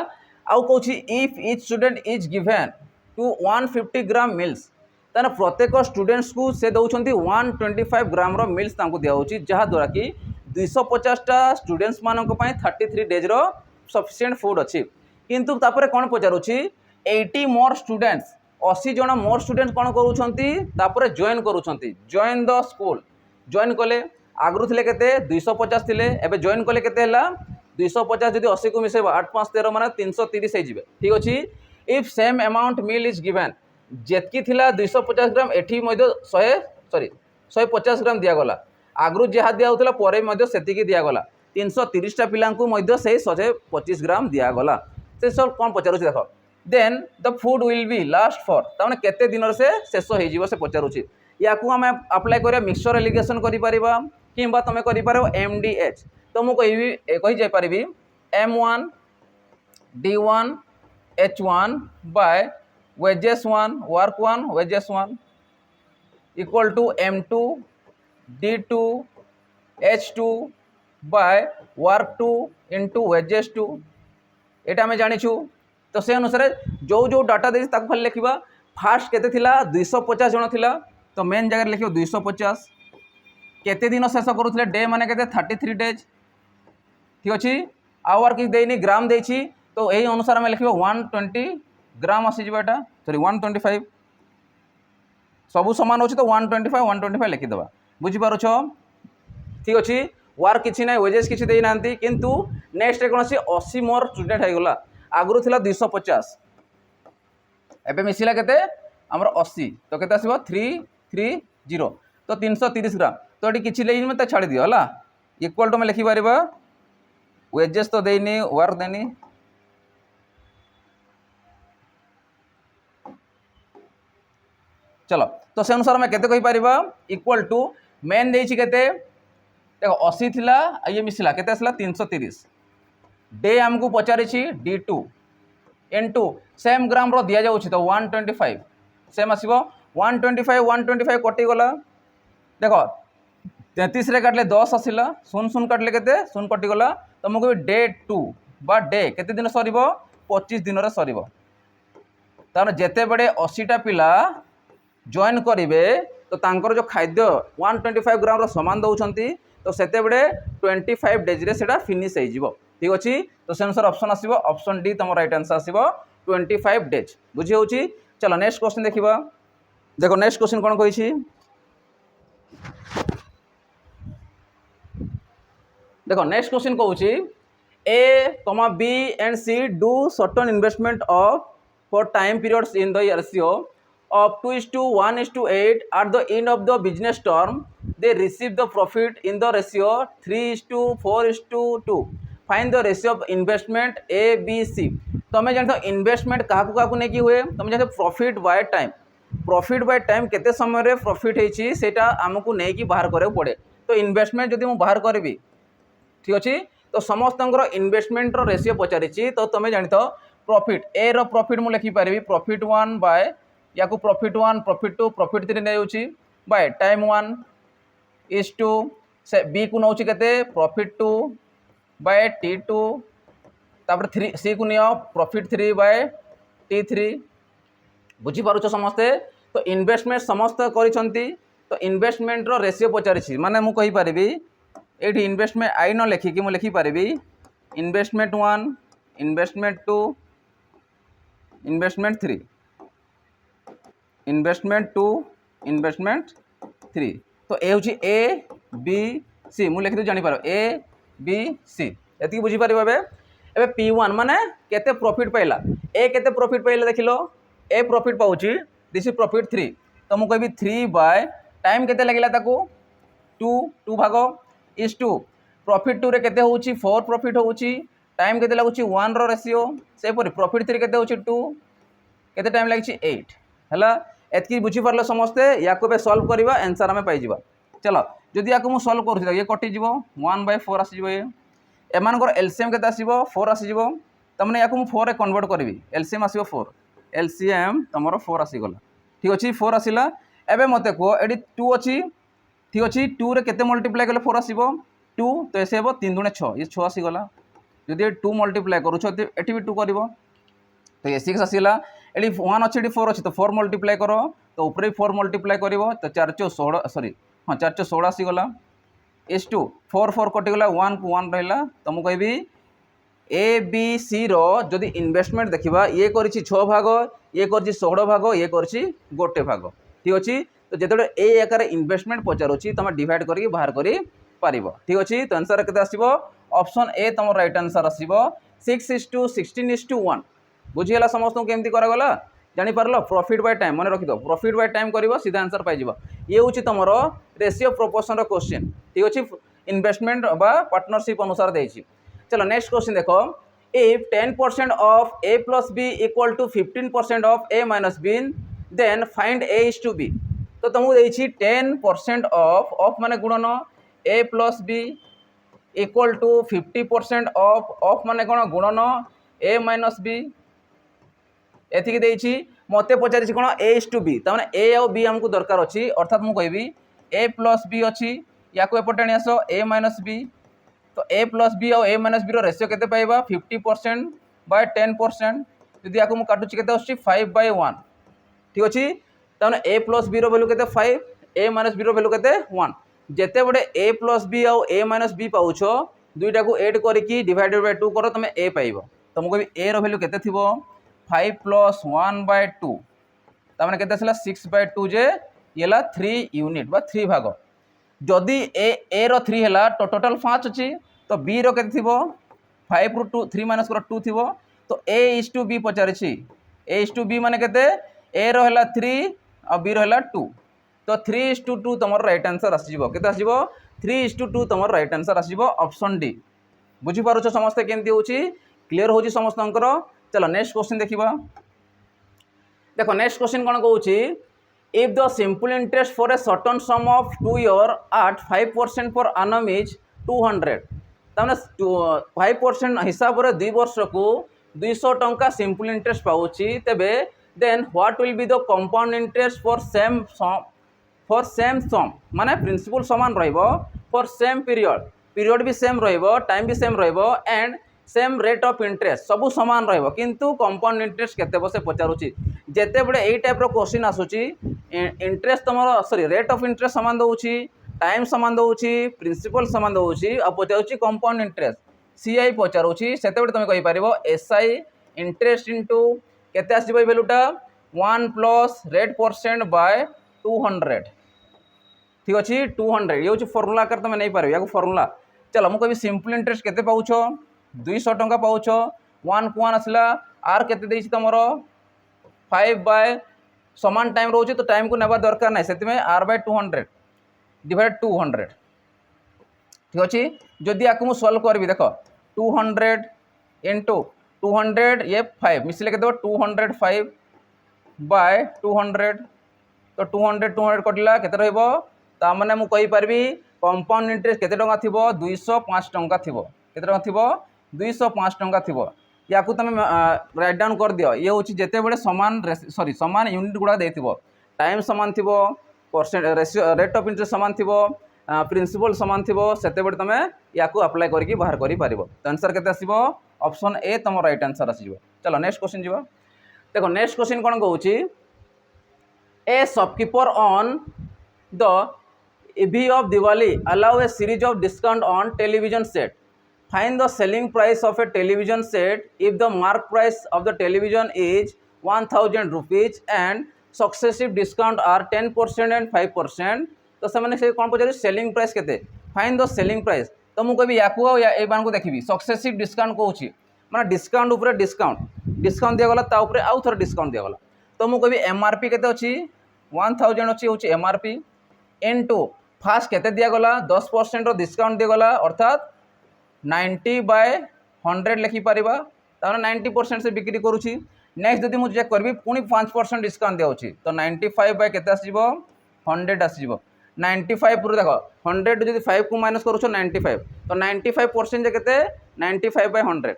आउ कहूँ if each student is given to 150 gram meals ताने प्रत्येक स्टूडेंट्स को से दौरान 125 ग्राम रो मिल्स दिया जहाँद्वारा कि 250 टा स्टूडेंट्स मानक 33 डेज रो सफिशिएंट फूड अच्छी किंतु तापर कौन पचारुछि 80 मोर स्टूडेंट्स 80 जन मोर स्टूडेंट्स कौन करुँच जॉइन करुँच जॉइन द स्कूल जॉइन कले आगु थे के 250 थे एवं जॉइन कले के 250 जब 80 को मिसेब 8 5 13 माने 330 हो ठीक अच्छे if same amount meal is given जेतकी थिला 250 ग्राम एठी 150 ग्राम दिगला आगु जहाँ दिखाला पर से दिगला 330 टा पिला से 125 ग्राम दिगला से सब कौन पचार देख then the food will be last for तमें केते दिन से शेष हो पचारुछि या आम अप्लाई करिया मिक्सचर एलिगेशन करिपरिबा किंबा तुम कर MDH तो मुझे कही जापरि M1 D1 H1 by wages 1 work 1 wages 1 equal to M2 D2 H2 by work 2 into wages 2 यहाँ आम जाचु तो से अनुसार जो जो डाटा दे खाली लिखा फास्ट केते थिला 250 जन थिला तो मेन जगह लिख 250 केते दिन शेष करुले डे माने केते 33 डेज ठीक अच्छे आवर किसी देनी ग्राम देछि तो यही अनुसार आम लिखा 120 ग्राम आसीजा सॉरी 125 सबू सामान अच्छे तो 125 लिखिदेवा बुझीपार ठीक अच्छे वार किसी ना वेजेस किसी देना किंतु नेक्स्ट कौन सी 80 मोर स्टूडेंट होगा आगुरी था 250 एबे मिसिला केते हमर 80 तो केते आसीबो 330 तो 330 ग्राम तो ये किसी ले मत छाड़ दियो हला इक्वल टू में लिखि पारिबा वेजेस तो देनी वर्क देनी चलो तो से अनुसार में केते कहि पारिबा इक्वल टू मेन देछि केते देखो 80 थिला ये मिसिला केते आसला 330 डे हमको पचारि छी D2 N2 सेम ग्राम रो दिया जाउछि तो 125 सेम आसीबो 125 कटि गला देखो 33 रे काटले 10 आसिला 0 काटले केते 0 कटि गला तुमको डे 2 बा डे केते दिन सरीबो 25 दिन रे सरीबो तार जेते बडे 80 टा पिला जॉइन करिवे तो तांकर जो खाद्य 125 ग्राम रो समान दउछंती तो सेते बडे 25 डेज रे सेटा फिनिश हो जिवो ठीक अछि तो से अनुसार ऑप्शन आसीबो ऑप्शन डी तम राइट आंसर आसीबो 25 डेज बुझी होछि चलो नेक्स्ट क्वेश्चन देखिबा देखो नेक्स्ट क्वेश्चन कोन कहि छी देखो नेक्स्ट क्वेश्चन कहूँ A comma B and C do certain investment of for time periods in the ratio of 2:1:8 at the end of the business term they receive the profit in the ratio 3:4:2 find the ratio of investment A B C तमें जानते हो investment क्या नहीं कि हुए तुम जानते profit by time केते समय रे प्रॉफिट होइछि सेटा हमकु नै कि बाहर करे पड़े तो इन्वेस्टमेंट जदि मु बाहर करबी ठीक अछि तो समस्तंकर इन्वेस्टमेंट रो रेशियो पचारिछि तो तमें जानते हो प्रॉफिट ए रो प्रॉफिट मु लिखि पारिबी प्रॉफिट 1 बाय या को प्रॉफिट 1 प्रॉफिट 2 प्रॉफिट 3 नै होछि बाय टाइम 1 इज टू से बी को नौछि केते प्रॉफिट 2 बाय T2 तापर 3 सी को नियो प्रॉफिट 3 बाय T3 बुझी पारुछ समस्ते तो इन्वेस्टमेंट समस्त करिसंती तो इन्वेस्टमेंट रो रेशियो पचारिछि माने मु कहि पारिबी एठी इन्वेस्टमेंट आई न लिखि कि मु लिखि पारिबी investment 1 investment 2 investment 3 investment 2 investment 3 तो ए हूँ ए बी सी मुझे लिखि जानी पार ए बी सी ये बुझी पार ए P1 माने केते प्रॉफिट पाइला ए केते प्रॉफिट पाइला देख लो ए प्रॉफिट पाउची दिस इज प्रॉफिट 3 तो मुझे कहबी 3 बाय टाइम केते लगिला ताको 2 भाग इज टू प्रॉफिट 2 रे केते होउची 4 प्रॉफिट होउची टाइम केते लागुची 1 रो रेशियो से परि प्रॉफिट 3 केते होउची 2 केते टाइम लागिची 8 हला एतकी बुझी पारलो समस्ते या को बे सॉल्व करबा आंसर हमें पाई जिबा चलो जदि या को मु सॉल्व करू ये कटि जिवो 1/4 आसी जिवो ये एमानकर एलसीएम केते आसीबो 4 आसी जिवो तमने या को मु 4 रे कन्वर्ट करबी एलसीएम आसीबो 4 एलसीएम तमरो 4 आसी गला ठीक अछि 4 आसीला एबे मते को एडी 2 अछि ठीक अछि 2 रे केते मल्टीप्लाई करले 4 आसीबो 2 तो ऐसे हेबो 3 दुणे 6 ये 6 आसी गला जदि 2 मल्टीप्लाई करू छ एठी भी 2 करबो तो ये 6 आसीला एडी 1 अच्छी 4 अच्छी तो 4 मल्टीप्लाई करो तो ऊपर 4 मल्टीप्लाई कर तो 4 सॉरी हाँ 4 आसी गला एस टू 4 कटिगला 1 को 1 रहा तो मुझे कहबी ए बी सी रो जदि इन्वेस्टमेंट देखा ये कर 6 भाग ये कर 16 भाग ये कर 1 भाग ठीक अच्छे तो जो ए आकार इन्वेस्टमेंट पचारूँ तुम डिवाइड करके बाहर कर पार ठीक अच्छे तो आंसर के आसो ऑप्शन ए तुम राइट आंसर आसो 6:16:1 बुझीगला समस्त केमती करागला जापर प्रॉफिट बाय टाइम मन रखिद प्रॉफिट बाय टाइम कर सीधा आंसर पाई ये हूँ तुम रेशियो प्रोपोर्शन क्वेश्चन ठीक अच्छे इन्वेस्टमेंट बा पार्टनरशिप अनुसार देछि चलो नेक्स्ट क्वेश्चन देखो if 10% of A plus B equal to 15% of A minus B then find A is to B तो तुमको देछि 10% ऑफ माने गुणन A plus B equal to 50% of माने कोन गुणन A minus B एथिक देछि मते पचारि कोन A is to B ताने A और B हमको दरकार अछि अर्थात मु कहबी A plus B अछि या को एपटे आनी आसो A minus B तो A plus B और A minus B रो रेशियो केते पाइबा 50% बाय 10% यदि या को मु काटुछि केते आछि 5/1 ठीक अछि ताने A plus B रो वैल्यू केते 5 A minus B रो वैल्यू केते 1 जेते बडे A plus B और A minus B पाउछो दुईटा को एड करके डिवाइडेड बाय 2 कर तुम ए पाइब तो मुझे ए रैल्यू के 5 + 1/2 तमें के 6/2 जे ये 3 यूनिट बा 3 भाग जदि ए रो 3 है तो टोटल 5 अच्छी तो बी रो के 5 ରୁ 2 3 माइनस 2 थी तो A:B पचारि A:B माने केते ए रो है 3 और बी रो है 2 तो 3:2 तुम राइट आंसर आसो के 3:2 तुम राइट आंसर आसो ऑप्शन डी बुझीपार समस्ते केमती हो क्लीयर हो समस्त चलो नेक्स्ट क्वेश्चन देखा देखो नेक्स्ट क्वेश्चन कौन कौन if the simple interest for a certain some of 2 year at 5% पर annum is 200 तमें 5% हिसाब से 2 वर्ष को 200 टंका सिंपल इंटरेस्ट पाऊँच तेबे then what will be the compound interest for same sum माने प्रिंसिपल समान रहिबो फॉर सेम पीरियड भी सेम रहिबो टाइम भी सेम रहिबो and same rate of interest सबू सामान रहिबो किंतु कंपाउंड इंटरेस्ट केते बसे पचारुची जेते बड़े एई टाइप रो क्वेश्चन आसुची इंटरेस्ट तमरो सॉरी रेट ऑफ इंटरेस्ट समान दउची टाइम समान दउची प्रिंसिपल समान दउची आ पचारुची कंपाउंड इंटरेस्ट सीआई पचारुची सेते बड़े तुम कहि पारिबो एसआई इंटरेस्ट इनटू केते आसीबो ए वैल्यूटा 1 प्लस रेट परसेंट बाय 200 ठीक अच्छे 200 ये हूँ फर्मुला कर तुम नहीं पार या फर्मुला चलो मुझे कभी सिंपल इंटरेस्ट केते पाउछ 200 टंका पाउछ 1 को 1 आसला आर केते देछि तमरो 5 बाय समान टाइम रोचे तो टाइम को नेबा दरकार नहीं से आर बाय 200 डिवाइड 200 ठीक अच्छे जदि आपको मुझे सल्व करी देख 200 इंटू 200 ये 5 मिसले के 205 बाय 200 तो 200 कटिला केते रहइबो ता माने मु कहि परबी कंपाउंड इंटरेस्ट केते टंका थिबो 205 टंका थिबो केते टंका थिबो 205 टंका थिबो याकू तुम राइट डाउन कर दियो ये हूँ जिते बड़े समान सॉरी समान यूनिट गुड़ा देथिबो टाइम समान थिबो परसेंट रेट ऑफ इंटरेस्ट समान थिबो प्रिंसिपल समान थिबो सेते बड़े तुम याकू अप्लाई करके बाहर करि पारिबो तो आंसर केते आसीबो ऑप्शन ए तुम राइट आंसर आसीबो चलो नेक्स्ट क्वेश्चन जीवा देखो नेक्स्ट क्वेश्चन कोन कहूची a shopkeeper on the eve of Diwali allow a series of discount on television set. Find the selling price of a television set if the mark price of the television is 1000 rupees and successive discount are 10% and 5%. तो से से कौन पचारे selling price केते find the selling price तो मुझे कभी याकू ए मान को देखी सक्सेसिव डिस्काउंट कहूँ माने डिस्काउंट ऊपर डिस्काउंट दिगला ता ऊपर आउ थोड़ा डिस्काउंट दिगला तो मुझे कभी एमआरपी केते अच्छी 1000 अच्छी हूँ एमआरपी इनटू फास्ट केते दिगला 10% डिस्काउंट दिगला अर्थात 90/100 लिखिपर 90% से बिक्री करुँची नेक्स्ट जब मुझे चेक करी पुणी 5% डिस्काउंट दिखाऊँ तो 95 बाय केते आसीबो 100 आसीबो 95 पूरा देख 100 जब 5 को माइनस करुछ 95 तो 95% केते 95/100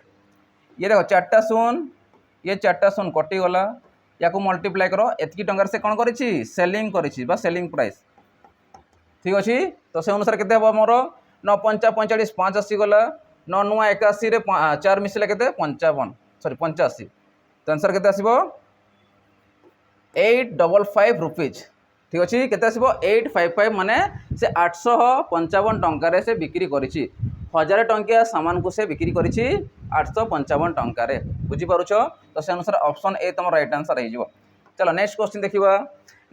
ये देखो 4टा शून ये 4टा शून कटिगला या मल्टीप्लाई करो एतकी टंकार से कौन करी सेलिंग करी सेलिंग प्राइस ठीक अच्छे तो से अनुसार केते हम मोर 9 5 45 5 आसीगला 9 9 81 रे 4 मिसले केते 55 सॉरी 85 तो आंसर केते आसीबो 855 रुपीज ठीक अच्छे केते आसीबो 855 माने से 855 टंकार से बिक्री करिछि 1000 टंकिया सामान को से बिक्री करिछि 855 टंकार बुझी पारुछ तो से अनुसार ऑप्शन ए तुम राइट आंसर हो जिवो चलो नेक्स्ट क्वेश्चन देखिबा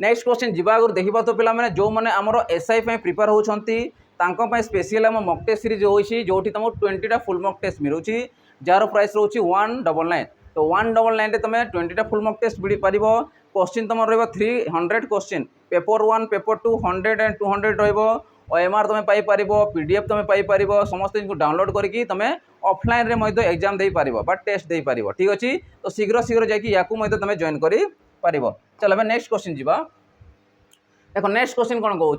नेक्स्ट क्वेश्चन जीवा आगु देखा तो पिला माने जो माने हमरो एसआई पे प्रिपेयर होछंती तांको पे स्पेशल हम मॉक टेस्ट सीरीज होइछि जोठी तुम 20टा फुल मॉक टेस्ट मिलुछि जार प्राइस रहउछि 199 तो 199 रे तमे 20टा फुल मॉक टेस्ट बिडी पारिबो क्वेश्चन तुम रहबो 300 क्वेश्चन पेपर 1 पेपर 2 100 एंड 200 रहबो ओएमआर तमे पाई पारिबो पीडीएफ तमे पाई पारिबो समस्त इनको डाउनलोड करके तमे ऑफलाइन रे मध्य एग्जाम देई पारिबो बा टेस्ट देई पारिबो ठीक अछि तो शीघ्र शीघ्र जाकी याकू मध्य तमे जॉइन करी पारिबो चलो अब नेक्स्ट क्वेश्चन जीवा देखो नेक्स्ट क्वेश्चन कौन कहूँ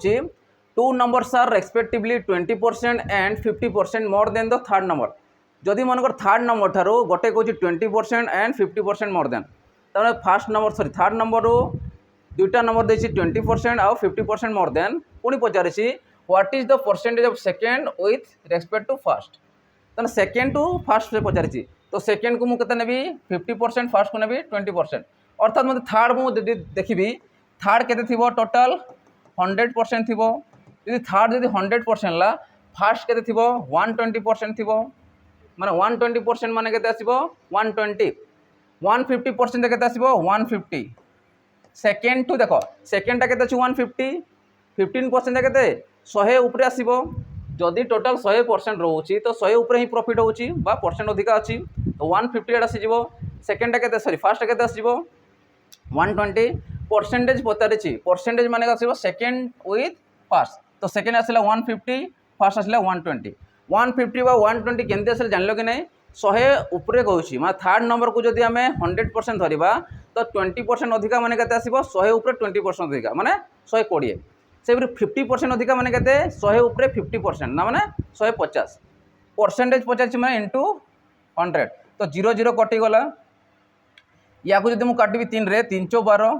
2 numbers are respectively 20% and 50% more than the third number जदि मनकर थर्ड नंबर ठारो गोटे कहूँ 20% एंड 50% मोर देन तब first number sorry third number दुईटा नंबर देछि 20% आउ 50% मोर देन पुणी पचारिछि what is the percentage of second with respect to first तब सेकेंड टू फास्ट से पचारिछि तो सेकेंड को मुझे नेबी 50% फास्ट को नेबी 20% अर्थात मतलब थर्ड मुझे देखी थर्ड केते थिबो टोटल 100% थिबो यदि थर्ड यदि 100% ला फास्ट केते थिबो 120% थिबो माने 120% माने केते आसीबो 120 150% केते आसीबो 150 सेकेंड टू देखो सेकेंड टा केते अछि 150 15% केते 100 ऊपर आसीबो जदि टोटल 100% रोची तो 100 ऊपर ही प्रॉफिट होची बा परसेंट अधिका अछि तो 150 एडा आसीबो सेकेंड टा केते सॉरी फर्स्ट टा केते आसीबो 120 परसेंटेज पतारिछि परसेंटेज माने आसीबो सेकेंड विथ फर्स्ट तो सेकेंड आसिला 150 फर्स्ट आसिला 120 150 बा 120 केनते आसिला जानलो कि नै 100 ऊपर कहूची माने थर्ड नंबर को जदि हमें 100% धरिबा तो 20% अधिका माने केते आसीबो 100 ऊपर 20% अधिका माने 120 से 50% अधिका माने केते 100 ऊपर 50% ना माने 150 परसेंटेज 50 माने इनटू 100 तो 0 0 कटि गला या को जदि मु काटिबी 3 रे 3 चौ 12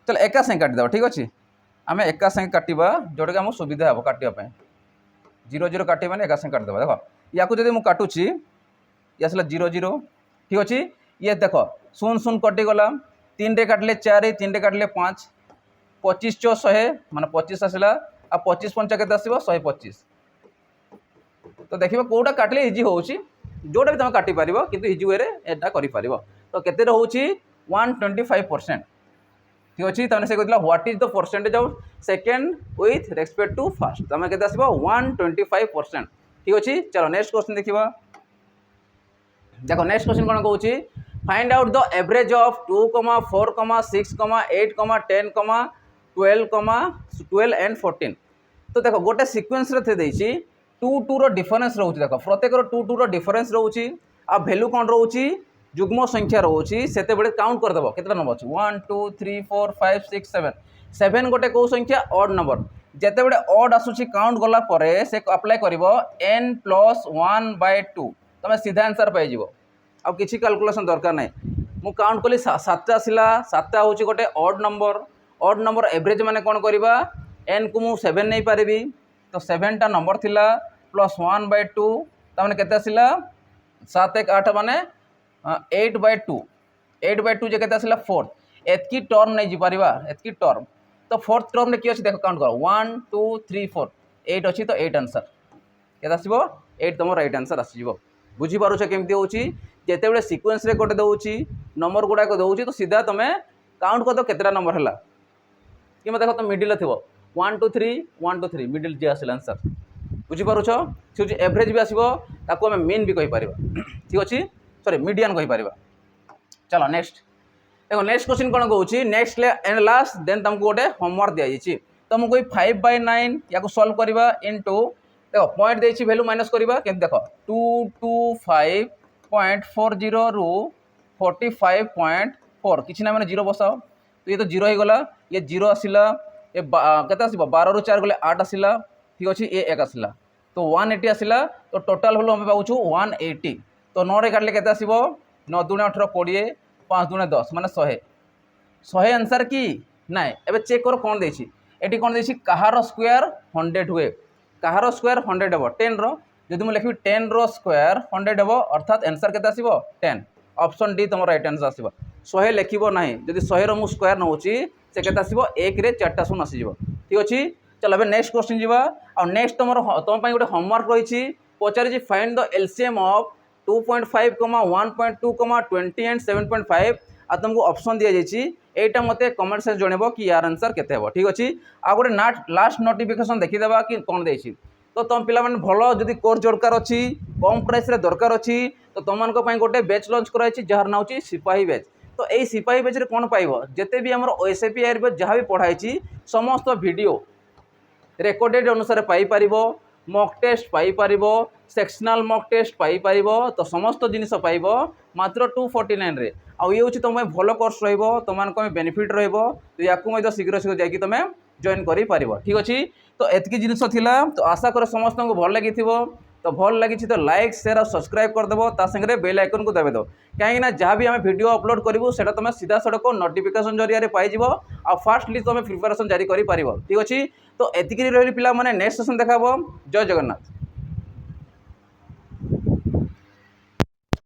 चल एका संगे काटि दबा ठीक अछि आमे एका संगे काटिबा जोडे हम सुविधा हबो काटिबा पय 0 0 काटि माने एका संगे काटि दबा देखो या को जदि मु काटुची या असला 0 0 ठीक अछि ये देखो 0 0 कटि गला 3 रे काटले 4 3 रे काटले 5 25 चौ 100 माने 25 आसला आ 25 पंचा केते आसीबो 125 तो देखिबो कोडा काटले इजी होउची जोडा भी तुम काटि पारिबो किंतु इजी वे रे एटा करि पारिबो तो केते रहउची 125% ठीक अछि तने से कहला what is the percentage of second with respect to first तमे केते आसीबो 125% ठीक अछि चलो नेक्स्ट क्वेश्चन देखिबा देखो नेक्स्ट क्वेश्चन कोन कहउची find out the average of 2, 4, 6, 8, 10, 12 and 14 तो देखो गोटे सीक्वेंस रे थे देछि 2 2 रो डिफरेंस रहउची देखो प्रत्येक रो 2 2 रो डिफरेंस रहउची आ वैल्यू कोन रहउची जुग्म संख्या रहउची सेते बेले काउंट कर देबो केतरा नंबर अछि 1 2 3 4 5 6 7 7 गोटे को संख्या ऑड नंबर जेते बेले ऑड आसुची काउंट गला परे से अप्लाई करिवो n + 1/2 तमे सीधा आंसर पाइ जिवो अब किसी कैलकुलेशन दरकार नै मु काउंट कली 7 आसिला 7 होची गोटे ऑड नंबर एवरेज माने कोन करिबा n को मु 7 नै पारिबी तो 7 टा नंबर थिला प्लस 1/2 तमने केते आसिला 7 1 8 माने 8/2 8/2 जे केते आसिला 4 एतकी टर्म नै जी पारिबा एतकी टर्म तो फोर्थ टर्म ने की अछि देखो काउंट करो 1 2 3 4 8 अछि तो 8 आंसर केते आसीबो 8 तमो राइट आंसर आसीबो बुझी पारुछ केमती होची जेते बेले सीक्वेंस रे कोटे दउची नंबर गुडा को दउची तो सीधा तमे काउंट कर दो केतरा नंबर हला कि देखो तो मिडिल थिबो 1 2 3 1 2 3 मिडिल जे आसिल आंसर बुझी पारुछ से एवरेज भी आसीबो ताको हम मीन भी कहि परिबा ठीक अछि सॉरी मीडियन कहि परिबा चलो नेक्स्ट देखो नेक्स्ट क्वेश्चन कोन कहउची नेक्स्ट एंड लास्ट देन तुमको गोटे होमवर्क दिया जायछि तुमको कोई 5/9 या को सॉल्व करबा इनटू देखो पॉइंट देछि वैल्यू माइनस करबा केम देखो 225.40 रु 45.4 किछि ना माने 0 बसाओ तो ये तो 0 ही गला ये 0 आसिला ये केते आसीबो 12 रु 4 गले 8 आसिला ठीक अछि ए 1 आसिला तो 180 आसिला तो टोटल होलो हम पाउछु 180 तो 9 रे काटले केते आसीबो 9 दूने 18 20 5 दूने 10 माने 100 आंसर की नाइ एबे चेक करो कोन देछि एटी कोन देछि कहारो स्क्वायर 100 हुए कहारो स्क्वायर 100 हेबो 10 रो जदि मु लिखबी 10 रो स्क्वायर 100 हेबो अर्थात आंसर केते आसीबो 10 ऑप्शन डी तमरो राइट आंसर आसीबो 100 लिखिबो नाही जदि 100 रो मु स्क्वायर नउची से केते आसीबो 1 रे 4 टा शून्य आसीबो ठीक अछि चल एबे नेक्स्ट क्वेश्चन जीवा आ नेक्स्ट तमरो तम पई गोटे होमवर्क रहिछि पचारि जी find the LCM of 2.5, 1.2, 20 and 7.5 आ तुमको ऑप्शन दिया जाइछि एटा मते कमेंट से जणेबो कि यार आंसर केते हेबो ठीक अछि आ गोटे लास्ट नोटिफिकेशन देखि देबा कि कोन देछि तो तुम पिला माने भलो जदि कोर्स दरकार अछि कम प्राइस रे दरकार अछि तो तुमन को पई गोटे बैच लॉन्च कराइछि जहर नाउ छि सिपाही बैच तो एई सिपाही बैच रे कोन पाइबो जते भी हमर ओएसएपी आयुर्वेद जहाँ भी पढ़ाइछि समस्त वीडियो रेकॉर्डेड अनुसार पाई परिबो मॉक टेस्ट पाई परिबो सेक्शनल मॉक टेस्ट पाई परिबो तो समस्त जिनिस पाइबो मात्र 249 रे आ ये होछि तमे भलो कोर्स रहइबो तमान को बेनिफिट रहइबो तो याकू मै शीघ्र शीघ्र जाई कि तमे जॉइन करि परिबो ठीक अछि तो एतकी जिनिस थिला तो आशा कर समस्त को भल लागिथिबो तो भल लगी तो लाइक शेयर और सब्सक्राइब कर देबो ता संगे बेल आइकन को दबे दो कहीं ना जहाँ भी आम वीडियो अपलोड करूँ सेटा तुम सीधा सड़क नोटिफिकेशन जरिया पाइज आ फास्टली तुम प्रिपरेशन जारी कर ठीक अच्छे तो एतिक रही पिला नेक्स्ट सेशन देखा जय जगन्नाथ।